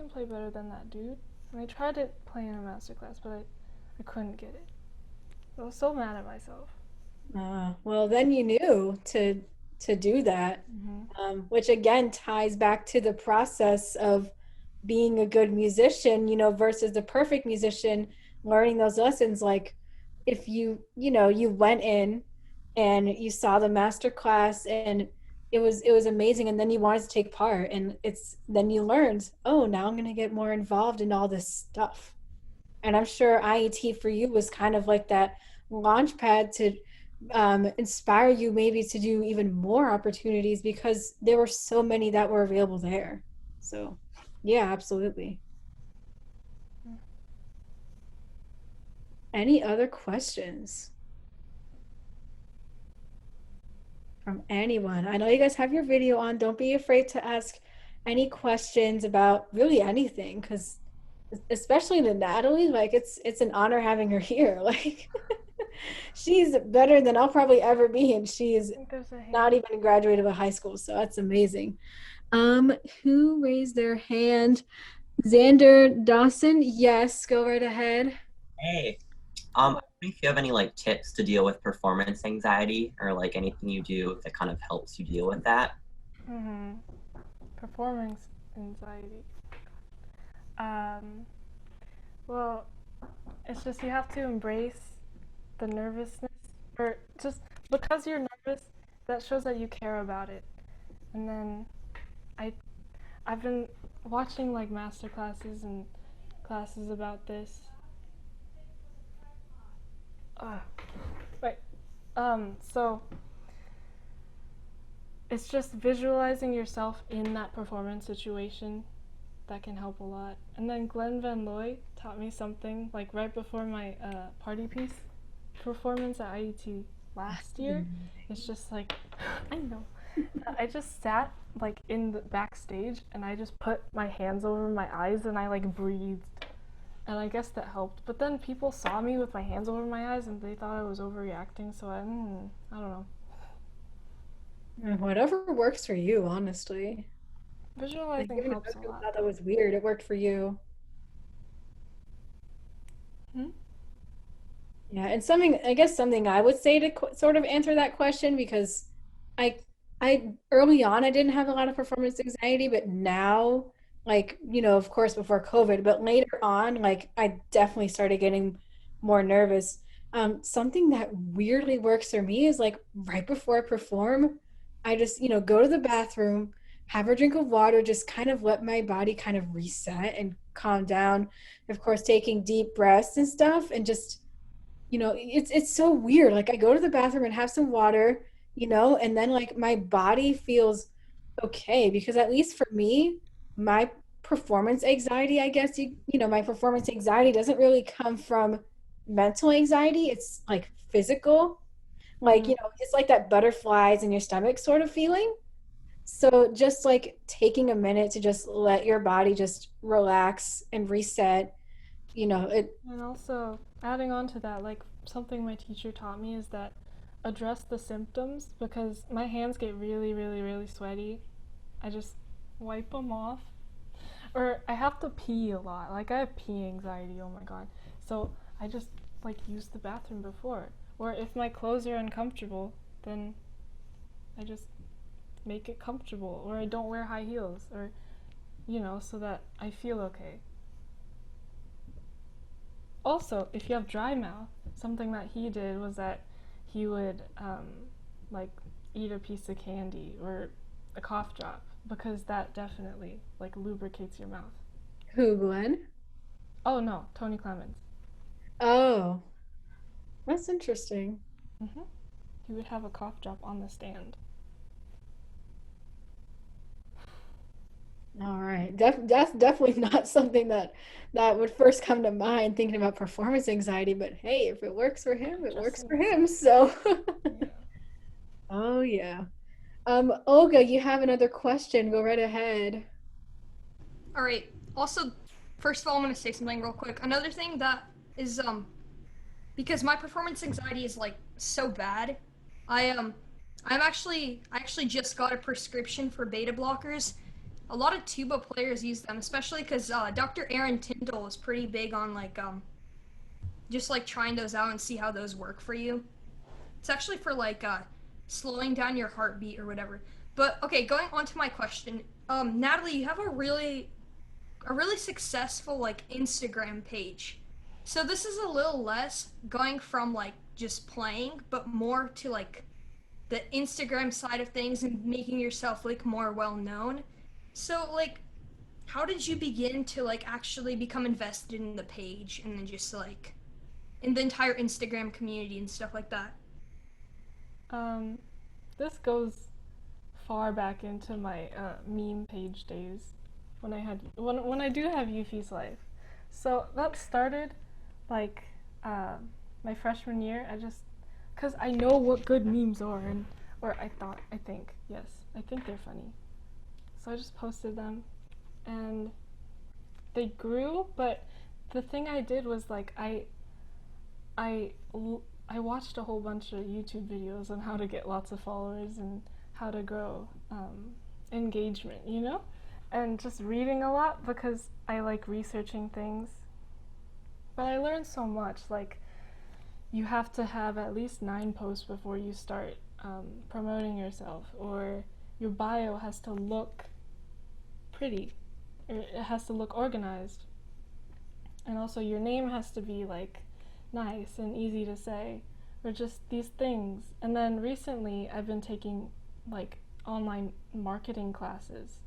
B: play better than that dude. And I tried to play in a master class, but I couldn't get it. I was so mad at myself.
A: Well, then you knew to do that,
B: Hmm.
A: which again ties back to the process of being a good musician, you know, versus the perfect musician, learning those lessons. Like if you know, you went in and you saw the master class and it was amazing and then you wanted to take part and it's then you learned, oh, now I'm going to get more involved in all this stuff. And I'm sure IET for you was kind of like that launch pad to inspire you maybe to do even more opportunities because there were so many that were available there. So, yeah, absolutely. Any other questions from anyone? I know you guys have your video on. Don't be afraid to ask any questions about really anything because especially to Natalie, like it's an honor having her here. Like she's better than I'll probably ever be, and she's
B: I think there's a
A: not
B: hand.
A: even graduated of high school, so that's amazing. Who raised their hand? Xander Dawson. Yes, go right ahead.
E: Hey, I wonder if you have any like tips to deal with performance anxiety or like anything you do that kind of helps you deal with that.
B: Hmm. Performance anxiety. Um, well, it's just you have to embrace the nervousness, or just because you're nervous, that shows that you care about it. And then I I've been watching like master classes and classes about this. Uh, right. So it's just visualizing yourself in that performance situation that can help a lot. And then Glenn Van Loy taught me something like right before my party piece performance at IET last year. It's just like I know. I just sat like in the backstage and I just put my hands over my eyes and I like breathed. And I guess that helped. But then people saw me with my hands over my eyes and they thought I was overreacting, so I don't know.
A: Whatever works for you, honestly. Like
B: Visualizing
A: even if
B: helps
A: other
B: a
A: people
B: lot
A: thought that
B: though.
A: was weird, it worked for you.
B: Hmm?
A: Yeah, and something I guess something I would say to sort of answer that question because I I early on I didn't have a lot of performance anxiety, but now like, you know, of course before COVID, but later on like I definitely started getting more nervous. Something that weirdly works for me is like right before I perform, I just, you know, go to the bathroom, have a drink of water, just kind of let my body kind of reset and calm down. Of course, taking deep breaths and stuff and just you know it's so weird like I go to the bathroom and have some water you know and then like my body feels okay because at least for me my performance anxiety I guess you know my performance anxiety doesn't really come from mental anxiety it's like physical like
B: Mm-hmm.
A: you know it's like that butterflies in your stomach sort of feeling so just like taking a minute to just let your body just relax and reset you know it
B: And also, adding on to that, like something my teacher taught me is that address the symptoms because my hands get really, really, really sweaty. I just wipe them off. Or I have to pee a lot. Like I have pee anxiety, oh my god. So I just like use the bathroom before. Or if my clothes are uncomfortable, then I just make it comfortable. Or I don't wear high heels. Or, so that I feel okay. Also, if you have dry mouth, something that he did was that he would like eat a piece of candy or a cough drop because that definitely like lubricates your mouth.
A: Who, Glenn?
B: Oh no, Tony Clemens.
A: Oh, that's interesting.
B: hmm He would have a cough drop on the stand.
A: All right. That's definitely not something that would first come to mind thinking about performance anxiety, but hey, if it works for him, it
B: Just
A: works
B: an
A: for him.
B: example.
A: So,
B: Yeah.
A: oh yeah. Olga, you have another question. Go right ahead.
D: All right. Also, first of all, I'm gonna say something real quick. Another thing that is because my performance anxiety is like so bad. I I actually just got a prescription for beta blockers. A lot of tuba players use them, especially because Dr. Aaron Tyndall is pretty big on like just like trying those out and see how those work for you. It's actually for like slowing down your heartbeat or whatever. But okay, going on to my question, Natalie, you have a really successful like Instagram page. So this is a little less going from like just playing, but more to like the Instagram side of things and making yourself like more well known. So like how did you begin to like actually become invested in the page and then just like in the entire Instagram community and stuff like that?
B: Um, this goes far back into my meme page days when I do have Yuffie's life. So that started like uh, my freshman year. I just because I know what good memes are, and or I think yes, I think they're funny. So I just posted them, and they grew. But the thing I did was like I I watched a whole bunch of YouTube videos on how to get lots of followers and how to grow engagement, you know? And just reading a lot because I like researching things. But I learned so much. Like, you have to have at least 9 posts before you start promoting yourself, or your bio has to look pretty, or it has to look organized. And also, your name has to be like nice and easy to say, or just these things. And then recently, I've been taking like online marketing classes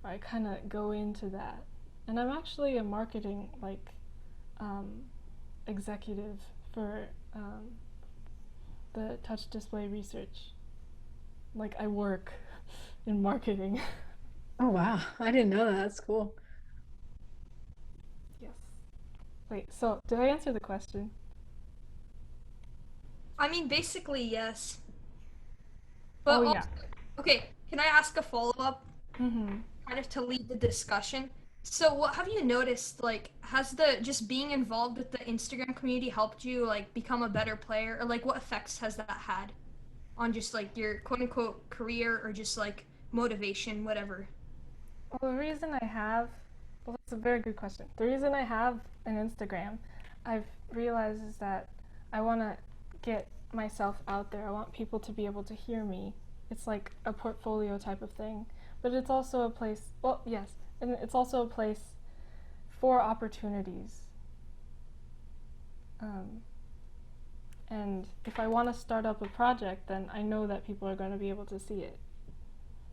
B: where I kind of go into that. And I'm actually a marketing like um, executive for the touch display research. Like I work in marketing.
A: Oh wow, I didn't know that. That's cool.
B: Yes. Wait, so did I answer the question?
D: I mean, basically yes.
B: Oh
D: But
B: yeah.
D: also, okay, can I ask a follow up
B: Mhm.
D: kind of to lead the discussion? So, what have you noticed? Like, has the just being involved with the Instagram community helped you like become a better player, or like what effects has that had on just like your quote unquote career or just like motivation, whatever?
B: Well, the reason I have, well, that's a very good question. The reason I have an Instagram, I've realized is that I want to get myself out there. I want people to be able to hear me. It's like a portfolio type of thing. But it's also a place, well, yes, and it's also a place for opportunities. Um, and if I want to start up a project, then I know that people are going to be able to see it.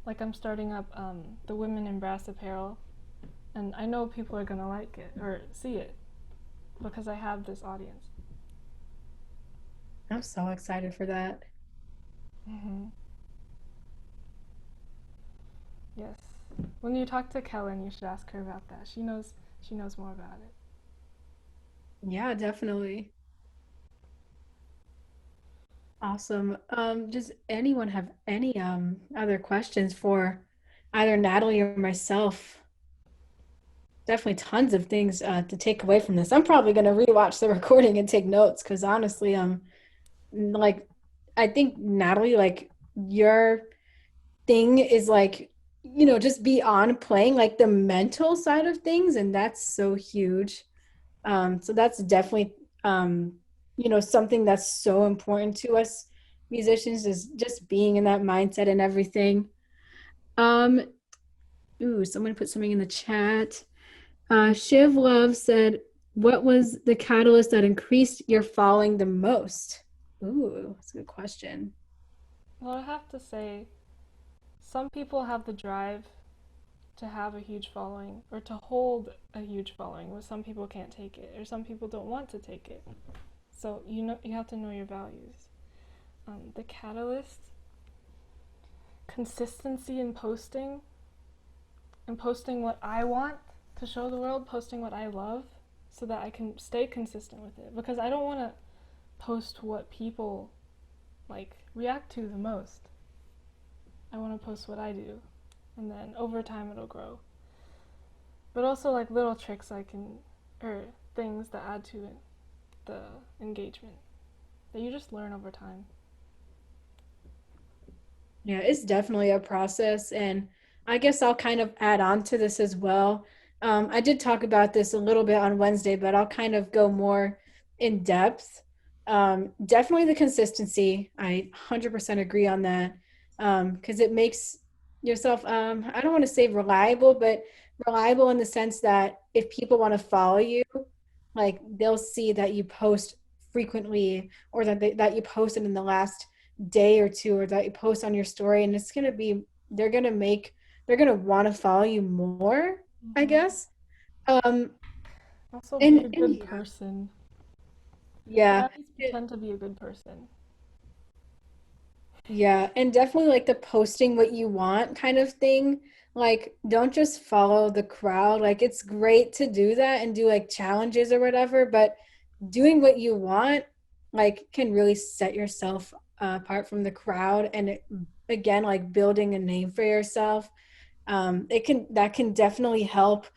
B: Like I'm starting up the Women in Brass Apparel, and I know people are gonna like it or see it because I have this audience.
A: I'm so excited for that.
B: hmm Yes. When you talk to Kellen, you should ask her about that. She knows more about it.
A: Yeah, definitely. Awesome. Does anyone have any other questions for either Natalie or myself? Definitely tons of things to take away from this. I'm probably going to rewatch the recording and take notes because honestly, like I think Natalie, like your thing is like, just be on playing like the mental side of things, and that's so huge. So that's definitely something that's so important to us musicians is just being in that mindset and everything. Um, Ooh, someone put something in the chat. Shiv Love said, What was the catalyst that increased your following the most? Ooh, that's a good question.
B: Well, I have to say, some people have the drive to have a huge following or to hold a huge following, where some people can't take it or some people don't want to take it. So you have to know your values. The catalyst, consistency in posting and posting what I want to show the world, posting what I love so that I can stay consistent with it because I don't want to post what people like react to the most. I want to post what I do and then over time it'll grow. But also like little tricks I can or things that add to it, the engagement that you just learn over time.
A: Yeah, it's definitely a process. And I guess I'll kind of add on to this as well. I did talk about this a little bit on Wednesday, but I'll kind of go more in depth. Definitely the consistency. I 100% agree on that. Because it makes yourself, I don't want to say reliable, but reliable in the sense that if people want to follow you, like they'll see that you post frequently or that you posted in the last day or two or that you post on your story, and it's going to be they're going to make they're going to want to follow you more, I guess. um
B: Also, be a
A: and
B: good
A: yeah,
B: person. Or
A: yeah,
B: at least pretend to be a good person.
A: yeah, and definitely like the posting what you want kind of thing. Like, don't just follow the crowd. Like, it's great to do that and do like challenges or whatever, but doing what you want like can really set yourself apart from the crowd, and again, like building a name for yourself. It can that can definitely help,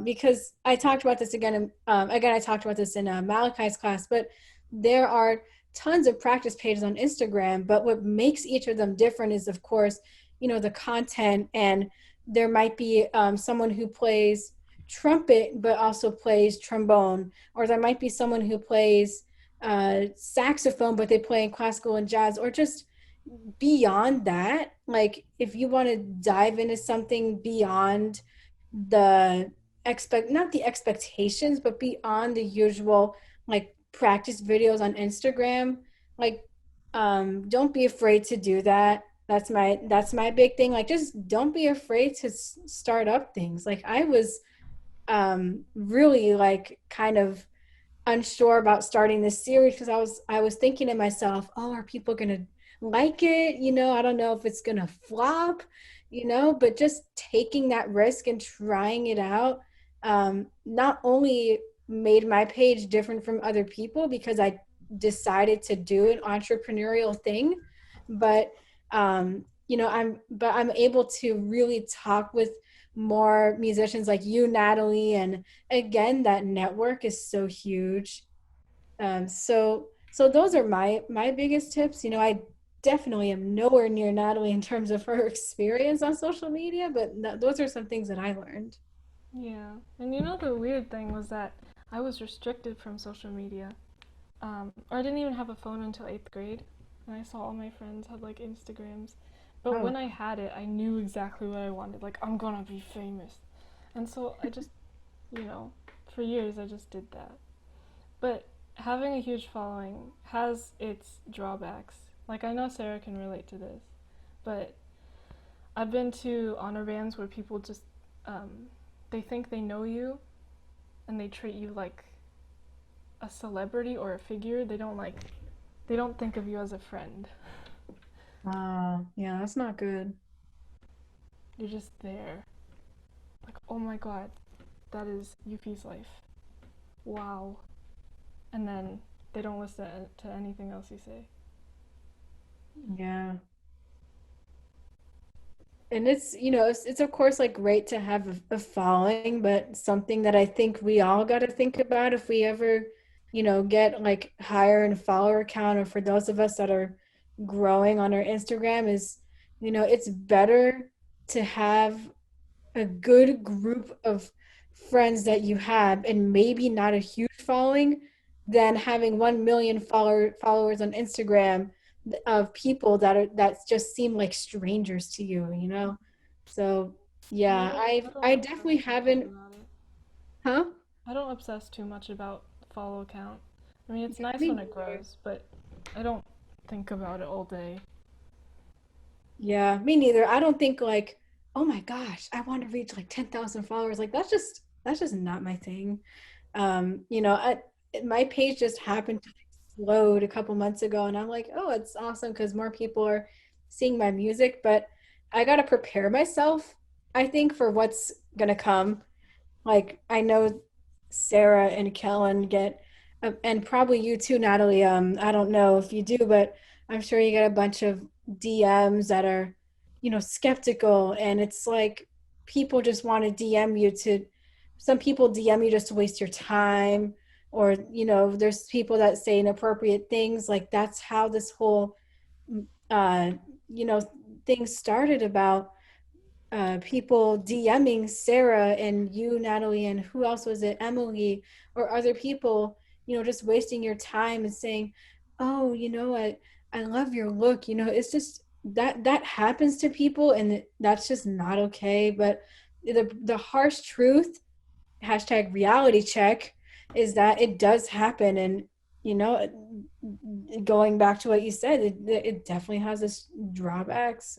A: because I talked about this again, I talked about this in Malachi's class, but there are tons of practice pages on Instagram, but what makes each of them different is, of course, the content. And there might be someone who plays trumpet but also plays trombone, or there might be someone who plays saxophone but they play in classical and jazz, or just beyond that. Like, if you want to dive into something beyond the not the expectations, but beyond the usual like practice videos on Instagram, like, don't be afraid to do that. That's my big thing. Like, just don't be afraid to start up things. Like, I was really like kind of unsure about starting this series because I was thinking to myself, oh, are people gonna like it? I don't know if it's gonna flop, but just taking that risk and trying it out not only made my page different from other people because I decided to do an entrepreneurial thing, but I'm able to really talk with more musicians like you, Natalie, and again, that network is so huge. So those are my biggest tips. I definitely am nowhere near Natalie in terms of her experience on social media, but those are some things that I learned.
B: Yeah. And you know the weird thing was that I was restricted from social media. Or I didn't even have a phone until 8th grade. And I saw all my friends had like Instagrams. But
A: Oh,
B: when I had it, I knew exactly what I wanted. Like, I'm gonna be famous. And so I just, you know, for years I just did that. But having a huge following has its drawbacks. Like, I know Sarah can relate to this. But I've been to honor bands where people just, um, they think they know you and they treat you like a celebrity or a figure. They don't think of you as a friend.
A: yeah, that's not good.
B: You're just there. Like, oh my god, that is Yuki's life. Wow. And then they don't listen to anything else you say.
A: Yeah. And it's of course like great to have a following, but something that I think we all got to think about if we ever, get like higher in follower count, or for those of us that are growing on our Instagram, is, it's better to have a good group of friends that you have and maybe not a huge following than having 1 million followers on Instagram of people that just seem like strangers to you. So yeah,
B: Yeah,
A: I
B: I don't
A: I
B: know how
A: definitely
B: to feel
A: haven't.
B: about it.
A: Huh?
B: I don't obsess too much about follow count. I mean, it's
A: I
B: nice when
A: mean,
B: it grows, but I don't think about it all day.
A: yeah, me neither. I don't think like, oh my gosh, I want to reach like 10,000 followers. Like that's just not my thing. My page just happened to explode a couple months ago, and I'm like, oh, it's awesome because more people are seeing my music, but I got to prepare myself, I think, for what's gonna come. Like I know Sarah and Kellen get, and probably you too, Natalie. I don't know if you do, but I'm sure you get a bunch of DMs that are, skeptical, and it's like people just want to DM you to. Some people DM you just to waste your time, or there's people that say inappropriate things. Like that's how this whole, uh, you know, thing started about people DMing Sarah and you, Natalie, and who else was it, Emily, or other people, just wasting your time and saying, "Oh, I love your look." It's just that happens to people, and that's just not okay. But the harsh truth, hashtag reality check, is that it does happen, and you know, going back to what you said, it definitely has its drawbacks.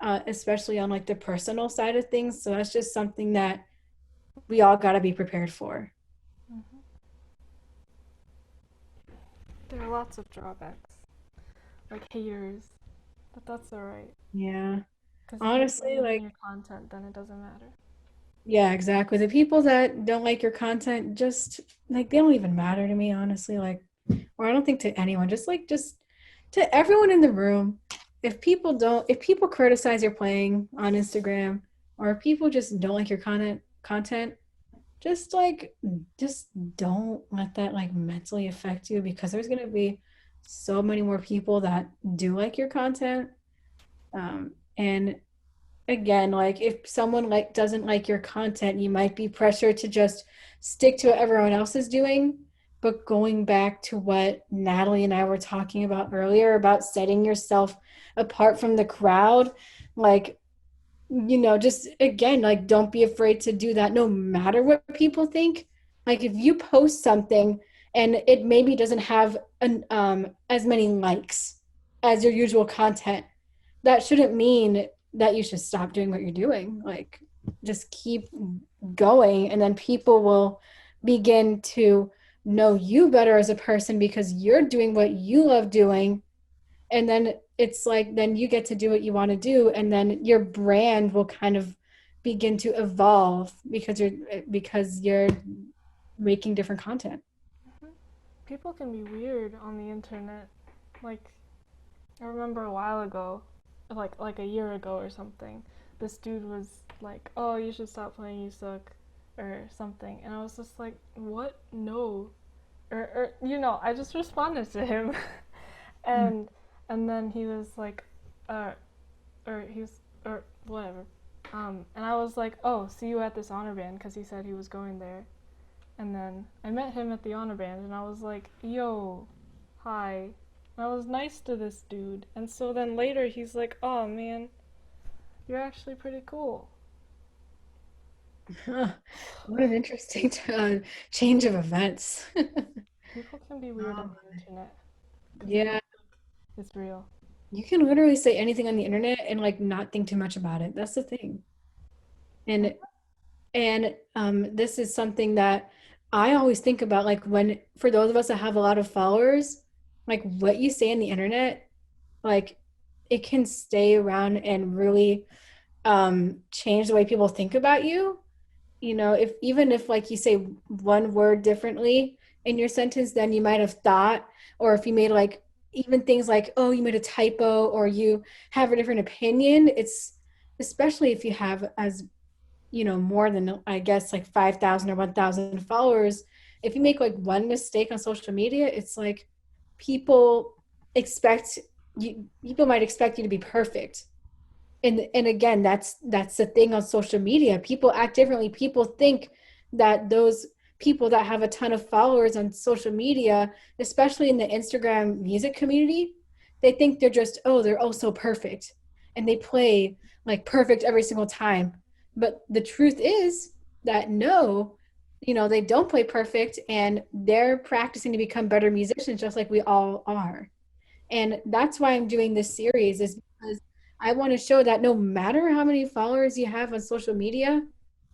A: Especially on like the personal side of things. So that's just something that we all got to be prepared for.
B: Hmm. There are lots of drawbacks, like haters, but that's alright.
A: Yeah.
B: Because if you
A: Honestly,
B: believe in
A: like,
B: your content, then it doesn't matter.
A: yeah, exactly. The people that don't like your content, just like, they don't even matter to me, honestly. Like, or I don't think to anyone, just to everyone in the room. If people criticize your playing on Instagram, or if people just don't like your content, just like just don't let that like mentally affect you, because there's going to be so many more people that do like your content. And again, like if someone like doesn't like your content, you might be pressured to just stick to what everyone else is doing. But going back to what Natalie and I were talking about earlier about setting yourself apart from the crowd, like, just again, like don't be afraid to do that no matter what people think. Like if you post something and it maybe doesn't have as many likes as your usual content, that shouldn't mean that you should stop doing what you're doing. Like just keep going, and then people will begin to know you better as a person because you're doing what you love doing. And then it's like then you get to do what you want to do, and then your brand will kind of begin to evolve because you're making different content.
B: Hmm. People can be weird on the internet. Like, I remember a while ago, like a year ago or something, this dude was like, "Oh, you should stop playing, you suck," or something, and I was just like, "What? No." I just responded to him, and and then he was like, uh, or he was, or whatever, and I was like, "Oh, see you at this honor band," because he said he was going there, and then I met him at the honor band, and I was like, "Yo, hi." And I was nice to this dude, and so then later he's like, "Oh man, you're actually pretty cool."
A: Huh. What an interesting change of events.
B: People can be weird on
A: Oh,
B: the internet because they
A: yeah,
B: don't think it's real.
A: you can literally say anything on the internet and like not think too much about it. That's the thing. And this is something that I always think about, like when for those of us that have a lot of followers, like what you say on the internet, like it can stay around and really change the way people think about you. If even if like you say one word differently in your sentence than you might have thought, or if you made like even things like, oh, you made a typo or you have a different opinion, it's especially if you have as more than, I guess, like 5,000 or 1,000 followers. If you make like one mistake on social media, it's like people expect people might expect you to be perfect. And again, that's the thing on social media. People act differently. People think that those people that have a ton of followers on social media, especially in the Instagram music community, they think they're oh so perfect, and they play like perfect every single time. But the truth is that no, they don't play perfect and they're practicing to become better musicians just like we all are. And that's why I'm doing this series is because I want to show that no matter how many followers you have on social media,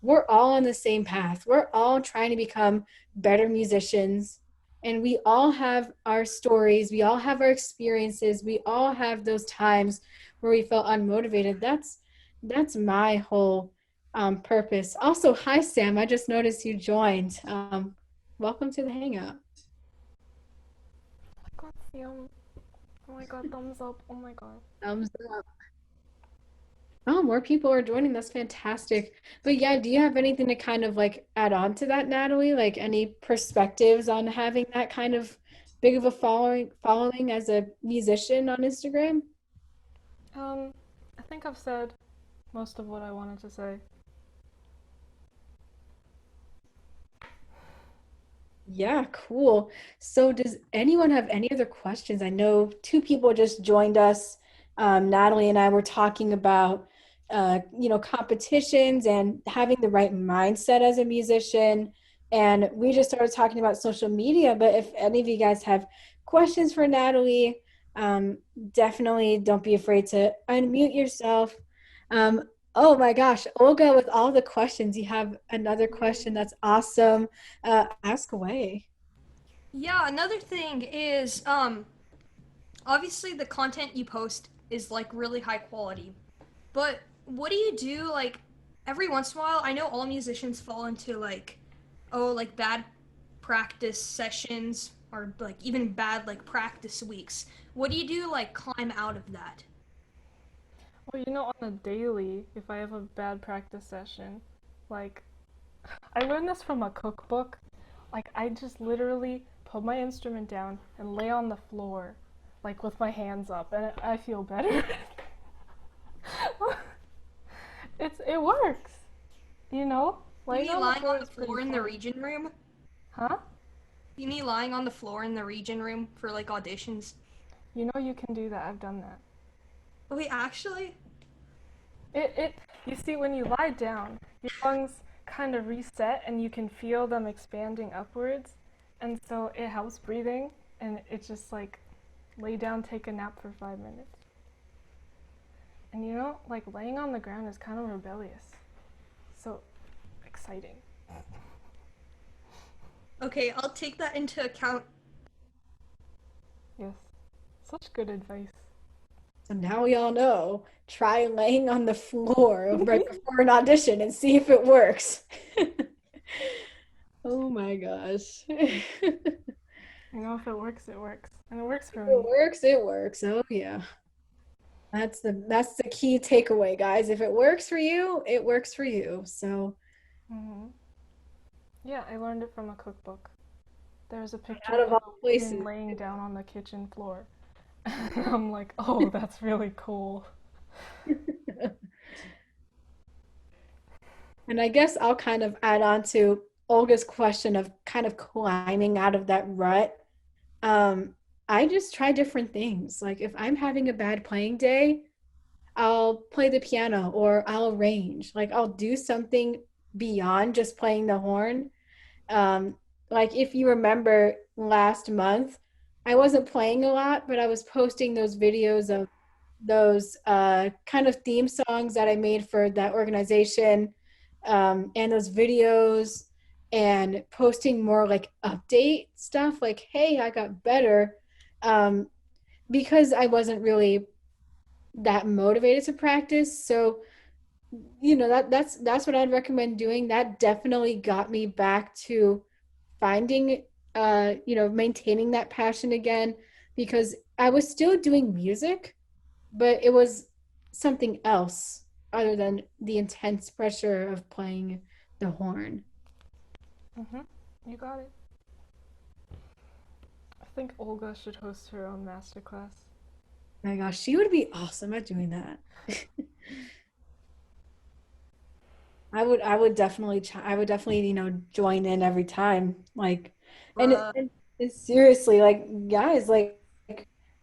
A: we're all on the same path. We're all trying to become better musicians. And we all have our stories. We all have our experiences. We all have those times where we felt unmotivated. That's my whole purpose. Also, hi Sam. I just noticed you joined. Welcome to the Hangout.
B: I can't see him. Oh my god, thumbs up. Oh my god.
A: Thumbs up. Oh, more people are joining. That's fantastic. But yeah, do you have anything to kind of like add on to that, Natalie? Like any perspectives on having that kind of big of a following as a musician on Instagram?
B: I think I've said most of what I wanted to say.
A: Yeah, cool. So does anyone have any other questions? I know two people just joined us. Natalie and I were talking about, competitions and having the right mindset as a musician. And we just started talking about social media. But if any of you guys have questions for Natalie, um, definitely don't be afraid to unmute yourself. Um, oh my gosh, Olga, with all the questions, you have another question. That's awesome. Ask away.
D: Yeah, another thing is obviously the content you post is like really high quality. But what do you do like every once in a while? I know all musicians fall into like like bad practice sessions or like even bad like practice weeks. What do you do like climb out of that?
B: Well, on a daily, if I have a bad practice session, like, I learned this from a cookbook. Like, I just literally put my instrument down and lay on the floor, like, with my hands up, and I feel better. It works, you know?
D: You
B: Laying
D: mean
B: on the
D: lying on
B: floor
D: the
B: is pretty
D: floor in the
B: fun.
D: region room?
B: Huh?
D: You mean lying on the floor in the region room for like auditions?
B: You can do that. I've done that.
D: Wait, actually?
B: You see, when you lie down, your lungs kind of reset and you can feel them expanding upwards. And so it helps breathing, and it's just like lay down, take a nap for 5 minutes. And like laying on the ground is kind of rebellious. So exciting.
D: Okay, I'll take that into account.
B: Yes. Such good advice.
A: So now we all know. Try laying on the floor right before an audition and see if it works. Oh my gosh. If
B: If it works, it works. And it works for
A: it
B: me.
A: works, it works. Oh yeah. That's the key takeaway, guys. If it works for you, it works for you. So
B: hmm Yeah, I learned it from a cookbook. There's a
A: out
B: picture
A: of
B: of
A: all
B: a woman
A: places.
B: laying down on the kitchen floor. I'm like, oh, that's really cool.
A: And I guess I'll kind of add on to Olga's question of kind of climbing out of that rut. Um, I just try different things. Like if I'm having a bad playing day, I'll play the piano or I'll arrange. Like I'll do something beyond just playing the horn. Um, like if you remember last month, I wasn't playing a lot, but I was posting those videos of those kind of theme songs that I made for that organization, and those videos, and posting more like update stuff like, hey, I got better, um, because I wasn't really that motivated to practice. So that's what I'd recommend doing. That definitely got me back to finding maintaining that passion again, because I was still doing music, but it was something else other than the intense pressure of playing the horn.
B: hmm You got it. I think Olga should host her own masterclass.
A: Oh my gosh, she would be awesome at doing that. I would definitely, join in every time. Like, and,
D: Bruh.
A: and seriously, like, guys, like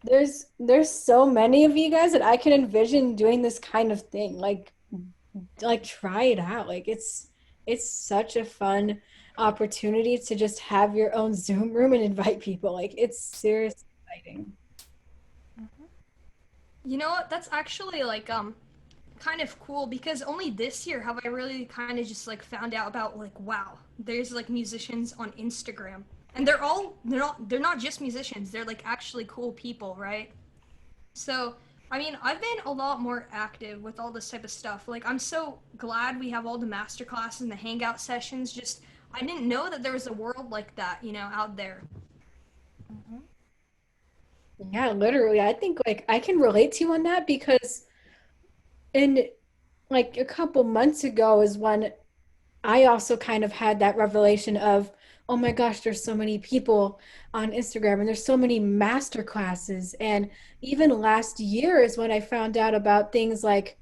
A: there's so many of you guys that I can envision doing this kind of thing. Like try it out. Like it's such a fun opportunity to just have your own Zoom room and invite people. Like it's seriously exciting.
D: You know what? That's actually like kind of cool because only this year have I really kind of just like found out about like wow, there's like musicians on Instagram. And they're not just musicians. They're like actually cool people, right? So, I mean, I've been a lot more active with all this type of stuff. Like, I'm so glad we have all the master classes and the hangout sessions. Just, I didn't know that there was a world like that, out there.
B: Hmm.
A: Yeah, literally. I think like I can relate to you on that because in like a couple months ago is when I also kind of had that revelation of, oh my gosh, there's so many people on Instagram and there's so many master classes. And even last year is when I found out about things like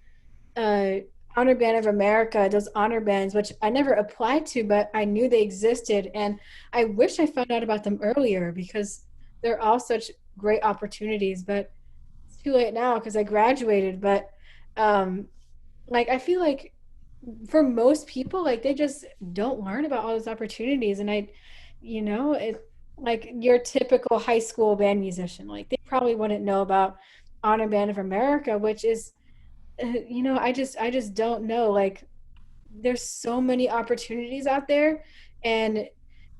A: uh, Honor Band of America, those honor bands, which I never applied to, but I knew they existed. And I wish I found out about them earlier because they're all such great opportunities. But it's too late now because I graduated. But um, like, I feel like for most people, like they just don't learn about all those opportunities. And it like your typical high school band musician, like they probably wouldn't know about Honor Band of America, which is I just don't know. Like, there's so many opportunities out there, and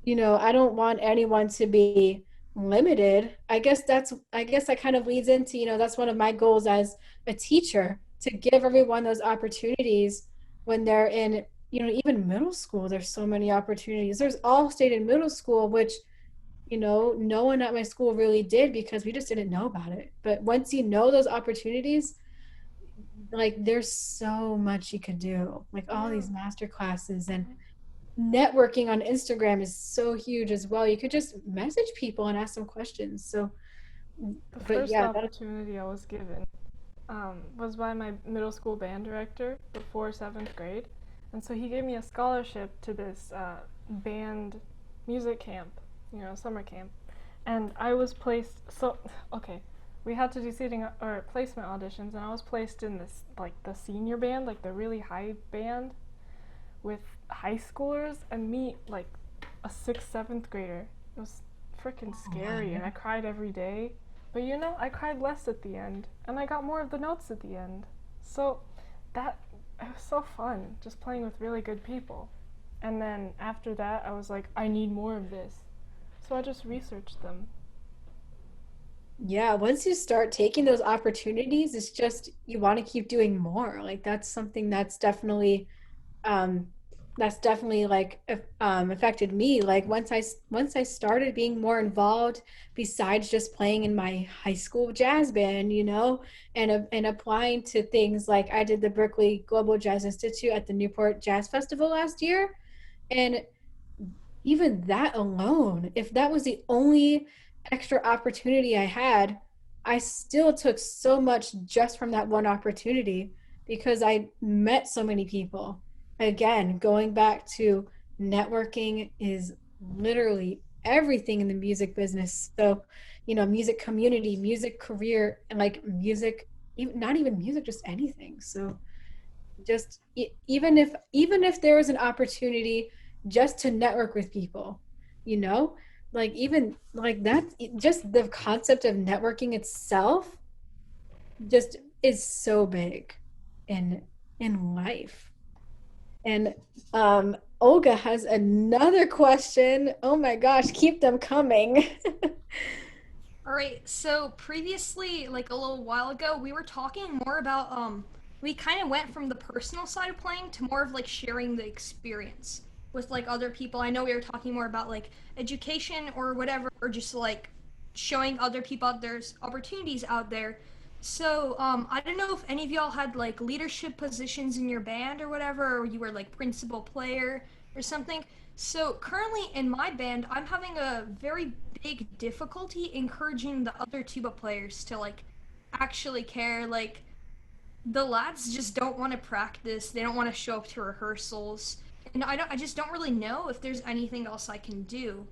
A: I don't want anyone to be limited. I guess that kind of leads into, that's one of my goals as a teacher, to give everyone those opportunities when they're in, even middle school. There's so many opportunities. There's all state in middle school, which no one at my school really did because we just didn't know about it. But once you know those opportunities, like there's so much you could do, like all
B: Yeah.
A: these master classes, and
B: Mhm.
A: networking on Instagram is so huge as well. You could just message people and ask them questions. So,
B: The
A: but
B: first
A: yeah, that
B: opportunity I was given was by my middle school band director before seventh grade. And so he gave me a scholarship to this band music camp, summer camp. And I was placed, so, okay, we had to do seating or placement auditions, and I was placed in this, like, the senior band, like the really high band with high schoolers, and me, like, a sixth, seventh grader. It was freaking
A: oh, wow,
B: scary, and I
A: yeah.
B: cried every day. But I cried less at the end, and I got more of the notes at the end. So that it was so fun, just playing with really good people. And then after that, I was like, I need more of this. So I just researched them.
A: Yeah, once you start taking those opportunities, it's just you want to keep doing more. Like that's something um that's definitely like affected me. Like once I started being more involved besides just playing in my high school jazz band, and applying to things, like I did the Berkeley Global Jazz Institute at the Newport Jazz Festival last year. And even that alone, if that was the only extra opportunity I had, I still took so much just from that one opportunity because I met so many people. Again, going back to networking is literally everything in the music business. So, music community, music career, and like music, not even music, just anything. So, just even if there was an opportunity just to network with people, you know like even like that, just the concept of networking itself just is so big in life. And Olga has another question. Oh my gosh, keep them coming.
D: All right, so previously, like a little while ago, we were talking more about we kind of went from the personal side of playing to more of like sharing the experience with like other people. I know we were talking more about like education or whatever, or just like showing other people out there's opportunities out there. So, I don't know if any of y'all had like leadership positions in your band or whatever, or you were like principal player or something. So currently in my band, I'm having a very big difficulty encouraging the other tuba players to like actually care. Like the lads just don't want to practice. They don't want to show up to rehearsals. And I just don't really know if there's anything else I can do.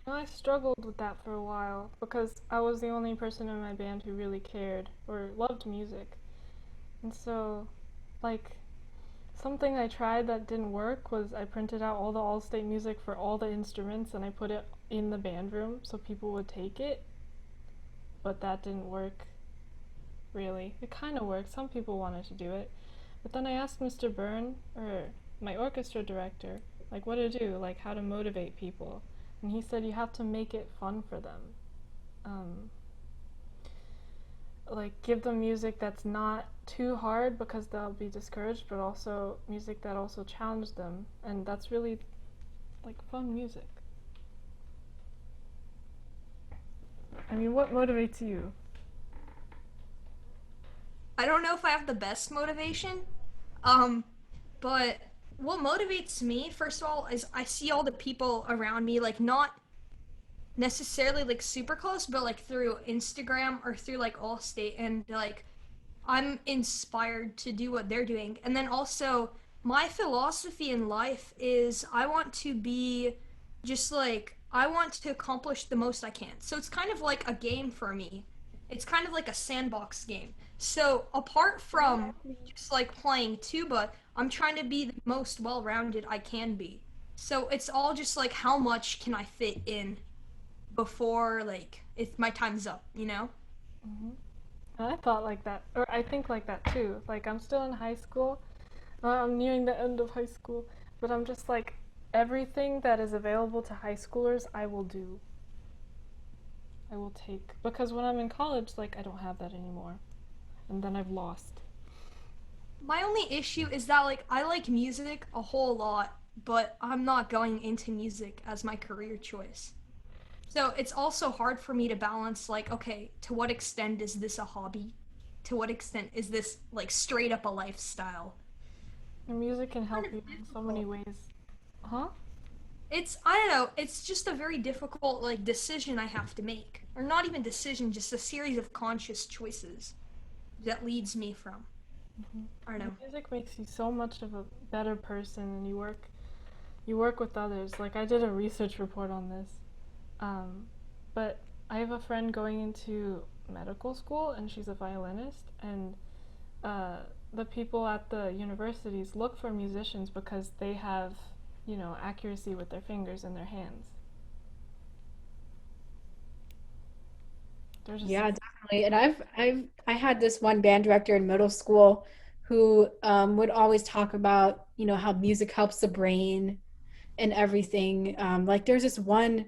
B: And I struggled with that for a while because I was the only person in my band who really cared or loved music. And so, like, Something I tried that didn't work was I printed out all the All-State music for all the instruments and I put it in the band room so people would take it, but that didn't work really. It kind of worked. Some people wanted to do it. But then I asked Mr. Byrne, or my orchestra director, like what to do, like how to motivate people. And he said you have to make it fun for them. Um, like give them music that's not too hard because they'll be discouraged, but also music that also challenged them. And that's really like fun music. I mean, what motivates you?
D: I don't know if I have the best motivation, um, but what motivates me, first of all, is I see all the people around me, like not necessarily like super close, but like through Instagram or through like Allstate, and like I'm inspired to do what they're doing. And then also, my philosophy in life is I want to be just like, I want to accomplish the most I can. So it's kind of like a game for me. It's kind of like a sandbox game. So apart from just like playing tuba, I'm trying to be the most well rounded I can be. So it's all just like how much can I fit in before like if my time's up, you know?
B: Mm-hmm. I thought like that, or I think like that too. Like I'm still in high school. I'm nearing the end of high school, but I'm just like everything that is available to high schoolers, I will do. I will take because when I'm in college, like I don't have that anymore, and then I've lost.
D: My only issue is that like I like music a whole lot, but I'm not going into music as my career choice. So it's also hard for me to balance like, okay, to what extent is this a hobby? To what extent is this like straight up a lifestyle?
B: And music can
D: Kind
B: help
D: of
B: you in so many
D: difficult.
B: ways. Huh?
D: It's I don't know, it's just a very difficult like decision I have to make. Or not even decision, just a series of conscious choices that leads me from.
B: Hmm.
D: I don't know.
B: Music makes you so much of a better person, and you work with others. Like I did a research report on this, um, but I have a friend going into medical school, and she's a violinist, and uh, the people at the universities look for musicians because they have, accuracy with their fingers and their hands. They're just,
A: Yeah, definitely. And I had this one band director in middle school who would always talk about, how music helps the brain and everything. Like there's this one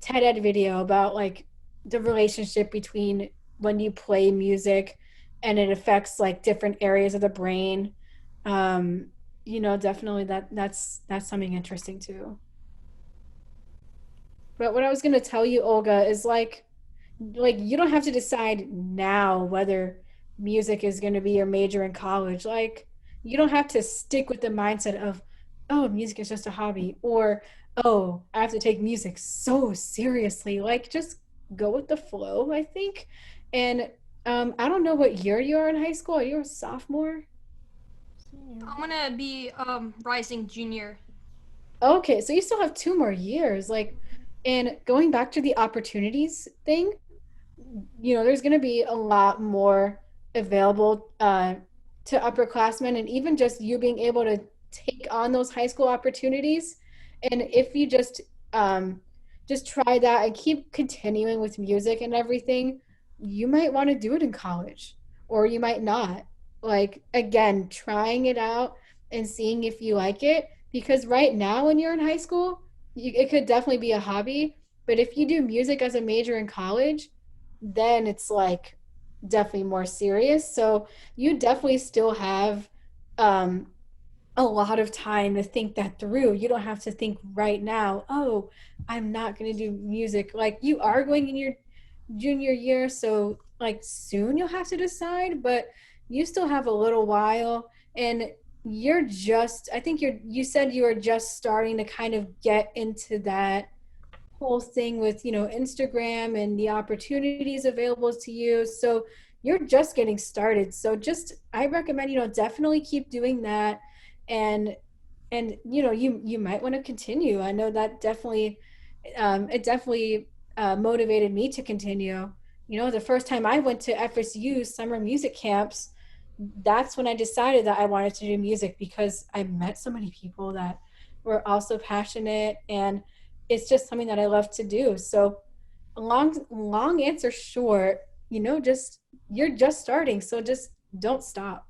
A: TED Ed video about like the relationship between when you play music and it affects like different areas of the brain. Um, definitely that's something interesting too. But what I was gonna tell you, Olga, is like you don't have to decide now whether music is going to be your major in college. Like you don't have to stick with the mindset of, oh, music is just a hobby, or oh, I have to take music so seriously. Like just go with the flow, I think. And I don't know what year you are in high school. Are you a sophomore?
B: senior.
D: I'm gonna be rising junior.
A: Okay, so you still have 2 more years. Like, and going back to the opportunities thing, there's going to be a lot more available to upperclassmen, and even just you being able to take on those high school opportunities. And if you just try that and keep continuing with music and everything, you might want to do it in college, or you might not. Like, again, trying it out and seeing if you like it. Because right now, when you're in high school, it could definitely be a hobby. But if you do music as a major in college, then it's like definitely more serious. So you definitely still have um, a lot of time to think that through. You don't have to think right now, oh, I'm not going to do music. Like you are going in your junior year. So like soon you'll have to decide, but you still have a little while. And I think you said you were just starting to kind of get into that whole thing with Instagram and the opportunities available to you, so you're just getting started. So just I recommend definitely keep doing that. And you might want to continue. I know that definitely it definitely motivated me to continue. The first time I went to FSU summer music camps, that's when I decided that I wanted to do music, because I met so many people that were also passionate, and it's just something that I love to do. So long answer short, just you're just starting, so just don't stop.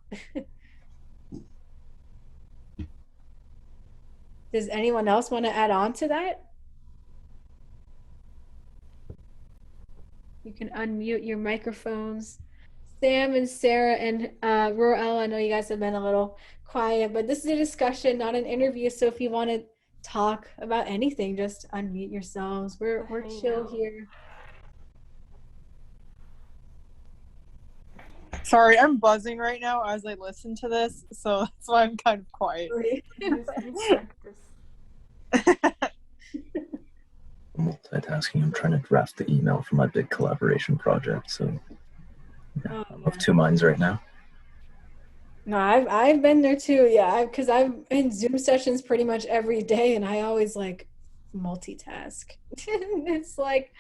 A: Does anyone else want to add on to that? You can unmute your microphones. Sam and Sarah and Roel, I know you guys have been a little quiet, but this is a discussion, not an interview. So if you want to talk about anything, just unmute yourselves. We're chill here.
C: Sorry, I'm buzzing right now as I listen to this, so that's why I'm kind of quiet.
B: Use practice.
F: I'm multitasking. I'm trying to draft the email for my big collaboration project, so yeah,
A: Oh,
F: I'm of two minds right now.
A: no, I've been there too. Yeah, because I'm in Zoom sessions pretty much every day, and I always like multitask. It's like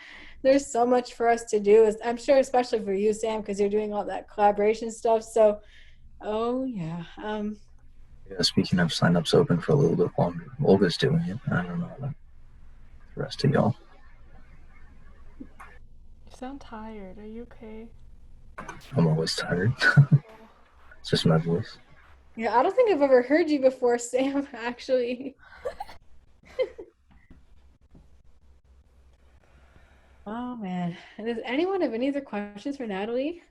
A: there's so much for us to do. I'm sure, especially for you, Sam, because you're doing all that collaboration stuff. So, oh yeah.
F: Yeah, speaking of signups open for a little bit longer, Olga's doing it. I don't know about the rest of y'all.
B: You sound tired. Are you okay?
F: I'm always tired. It's just my voice.
A: Yeah, I don't think I've ever heard you before, Sam, actually. Oh man. Does anyone have any other questions for Natalie?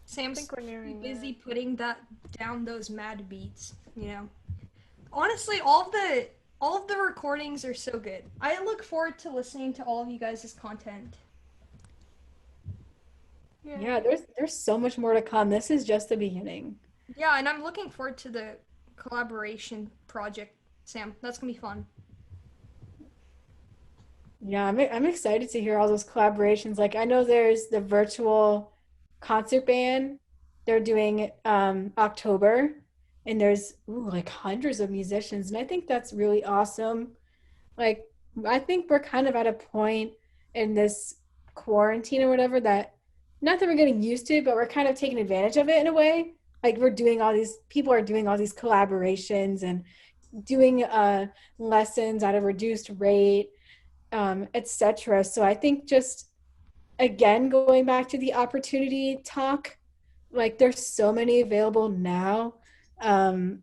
D: Sam's
B: think we're nearing
D: busy
B: there.
D: putting down those mad beats, Honestly, all of the recordings are so good. I look forward to listening to all of you guys' content.
A: Yeah, there's so much more to come. This is just the beginning.
D: Yeah, and I'm looking forward to the collaboration project, Sam. That's gonna be fun.
A: Yeah, I'm excited to hear all those collaborations. Like I know there's the virtual concert band. They're doing October, and there's like hundreds of musicians, and I think that's really awesome. Like I think we're kind of at a point in this quarantine or whatever that, not that we're getting used to it, but we're kind of taking advantage of it in a way. Like we're doing all these people are doing all these collaborations and doing lessons at a reduced rate, etc. So I think just again going back to the opportunity talk, like there's so many available now. Um,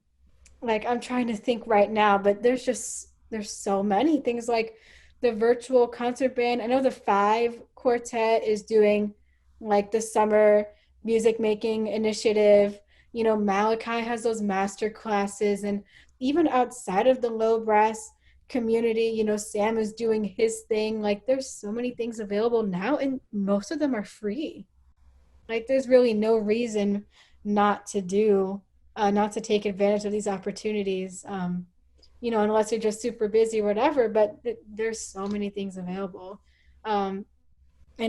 A: like I'm trying to think right now, but there's so many things like the virtual concert band. I know the Five Quartet is doing like the summer music making initiative. Malachi has those master classes, and even outside of the low brass community, Sam is doing his thing. Like there's so many things available now, and most of them are free. Like there's really no reason not to not to take advantage of these opportunities, unless you're just super busy or whatever. But there's so many things available. And I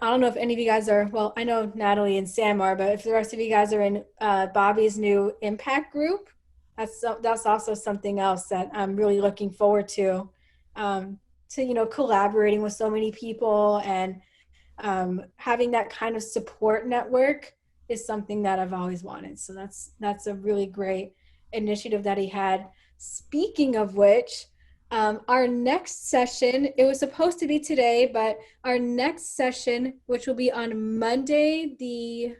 A: don't know if any of you guys are, well, I know Natalie and Sam are, but if the rest of you guys are in Bobby's new impact group, that's also something else that I'm really looking forward to collaborating with so many people, and having that kind of support network is something that I've always wanted. So that's a really great initiative that he had. Speaking of which, our next session, it was supposed to be today, but our next session, which will be on Monday,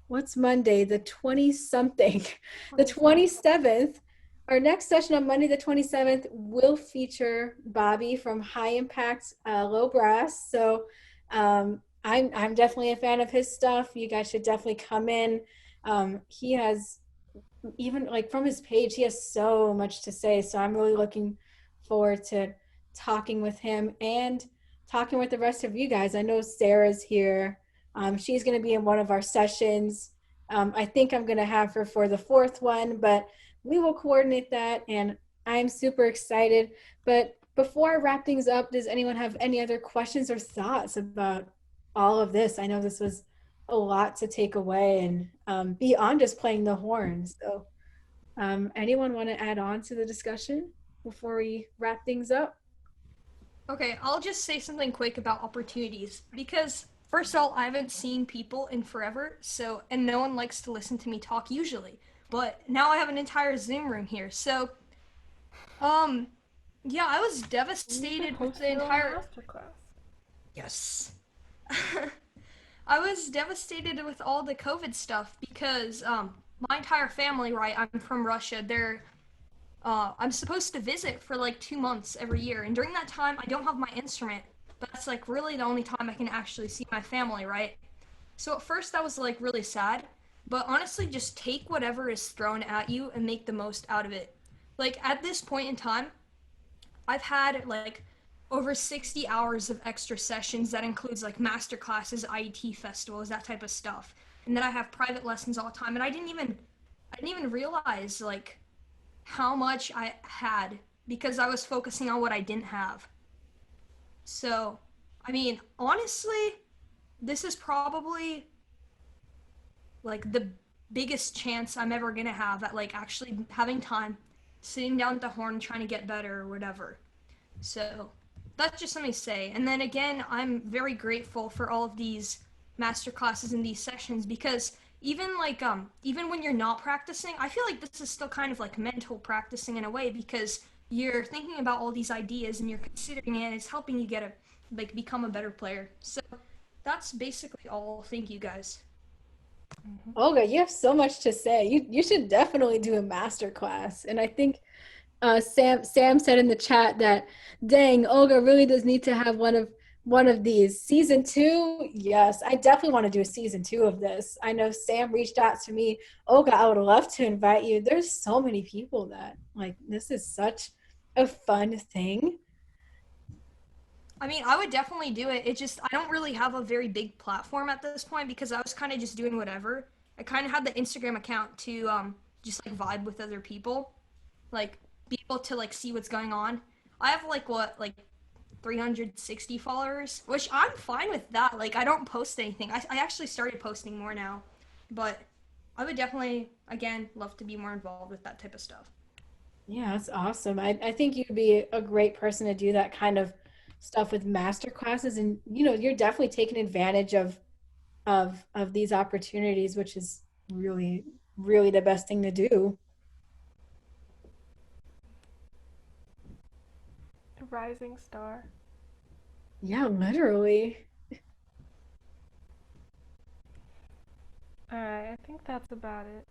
A: what's Monday? The 20 something, the 27th. Our next session on Monday, the 27th, will feature Bobby from High Impact Low Brass. So I'm definitely a fan of his stuff. You guys should definitely come in. He has, even like from his page, he has so much to say. So I'm really looking forward to talking with him and talking with the rest of you guys. I know Sarah's here. She's going to be in one of our sessions. I think I'm going to have her for the fourth one, but we will coordinate that. And I'm super excited. But before I wrap things up, does anyone have any other questions or thoughts about all of this? I know this was a lot to take away, and beyond just playing the horns. So anyone want to add on to the discussion before we wrap things up?
D: Okay, I'll just say something quick about opportunities because first of all, I haven't seen people in forever, and no one likes to listen to me talk usually. But now I have an entire Zoom room here, so um, yeah, I was
B: You should
D: devastated with
B: host
D: the
B: your own
D: entire.
B: masterclass.
D: Yes. I was devastated with all the COVID stuff because my entire family, right? I'm from Russia. I'm supposed to visit for like 2 months every year, and during that time, I don't have my instrument. But that's like really the only time I can actually see my family, right? So at first, that was like really sad. But honestly, just take whatever is thrown at you and make the most out of it. Like at this point in time, I've had like over 60 hours of extra sessions that includes like master classes, IET festivals, that type of stuff. And then I have private lessons all the time, and I didn't even realize like how much I had because I was focusing on what I didn't have. So, I mean, honestly, this is probably like the biggest chance I'm ever gonna have at like actually having time, sitting down at the horn, trying to get better or whatever. So that's just something to say. And then again, I'm very grateful for all of these master classes and these sessions because even when you're not practicing, I feel like this is still kind of like mental practicing in a way because you're thinking about all these ideas and you're considering it and it's helping you get a like become a better player. So that's basically all. Thank you guys.
A: Olga, you have so much to say. You should definitely do a master class. And I think Sam said in the chat that, dang, Olga really does need to have one of these. Season 2, yes, I definitely want to do a season 2 of this. I know Sam reached out to me. Olga, I would love to invite you. There's so many people that like this is such a fun thing.
D: I mean, I would definitely do it. It just I don't really have a very big platform at this point because I was kind of just doing whatever. I kind of had the Instagram account to just like vibe with other people, like be able to like see what's going on. I have like 360 followers, which I'm fine with that. Like I don't post anything. I actually started posting more now, but I would definitely again love to be more involved with that type of stuff.
A: Yeah, that's awesome. I think you'd be a great person to do that kind of stuff with master classes. And you're definitely taking advantage of these opportunities, which is really, really the best thing to do.
B: A rising star.
A: Yeah, literally.
B: Alright, I think that's about it.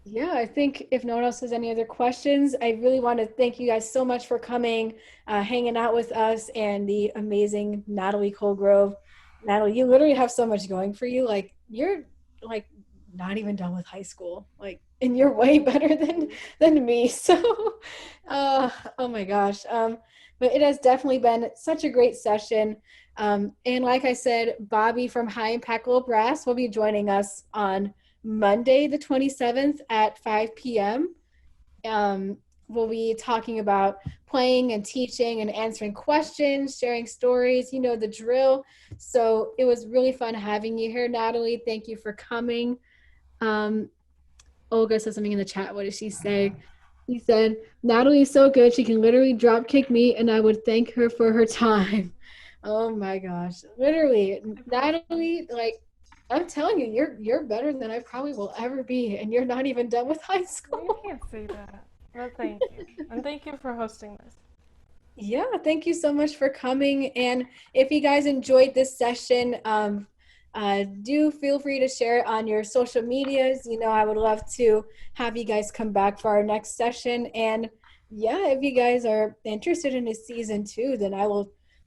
A: Yeah, I think if no one else has any other questions, I really want to thank you guys so much for coming, hanging out with us, and the amazing Natalie Colegrove. Natalie, you literally have so much going for you. Like you're like not even done with high school. Like, and you're way better than me. So, oh my gosh. But it has definitely been such a great session. And like I said, Bobby from High Impact Little Brass will be joining us on Monday, the 27th at 5 p.m. We'll be talking about playing and teaching and answering questions, sharing stories, the drill. So it was really fun having you here, Natalie. Thank you for coming. Um, Olga said something in the chat. What did she say? She said, Natalie is so good. She can literally drop kick me, and I would thank her for her time. Oh my gosh. Literally, Natalie, like, I'm telling you, you're better than I probably will ever be, and you're not even done with high
B: You
A: school.
B: can't say that. Well, thank you. And thank you for hosting this.
A: Yeah, thank you so much for coming. And if you guys enjoyed this session, do feel free to share it on your social medias. I would love to have you guys come back for our next session. And yeah, if you guys are interested in a season 2, then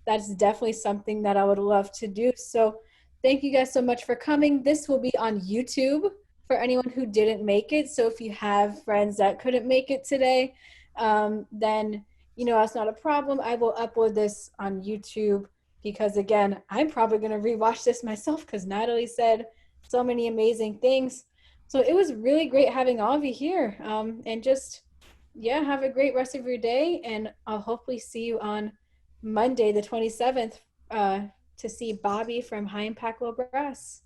A: that's definitely something that I would love to do. So thank you guys so much for coming. This will be on YouTube for anyone who didn't make it. So if you have friends that couldn't make it today, then that's not a problem. I will upload this on YouTube because, again, I'm probably going to rewatch this myself because Natalie said so many amazing things. So it was really great having all of you here. And just, yeah, have a great rest of your day. And I'll hopefully see you on Monday, the 27th, to see Bobby from High Impact Low Brass.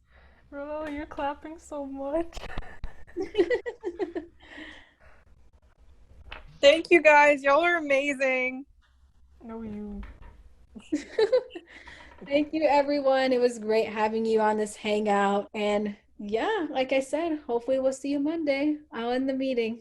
B: Bro, you're clapping so much.
C: Thank you guys. Y'all are amazing.
B: No, you.
A: Thank you, everyone. It was great having you on this hangout. And yeah, like I said, hopefully we'll see you Monday. I'll end the meeting.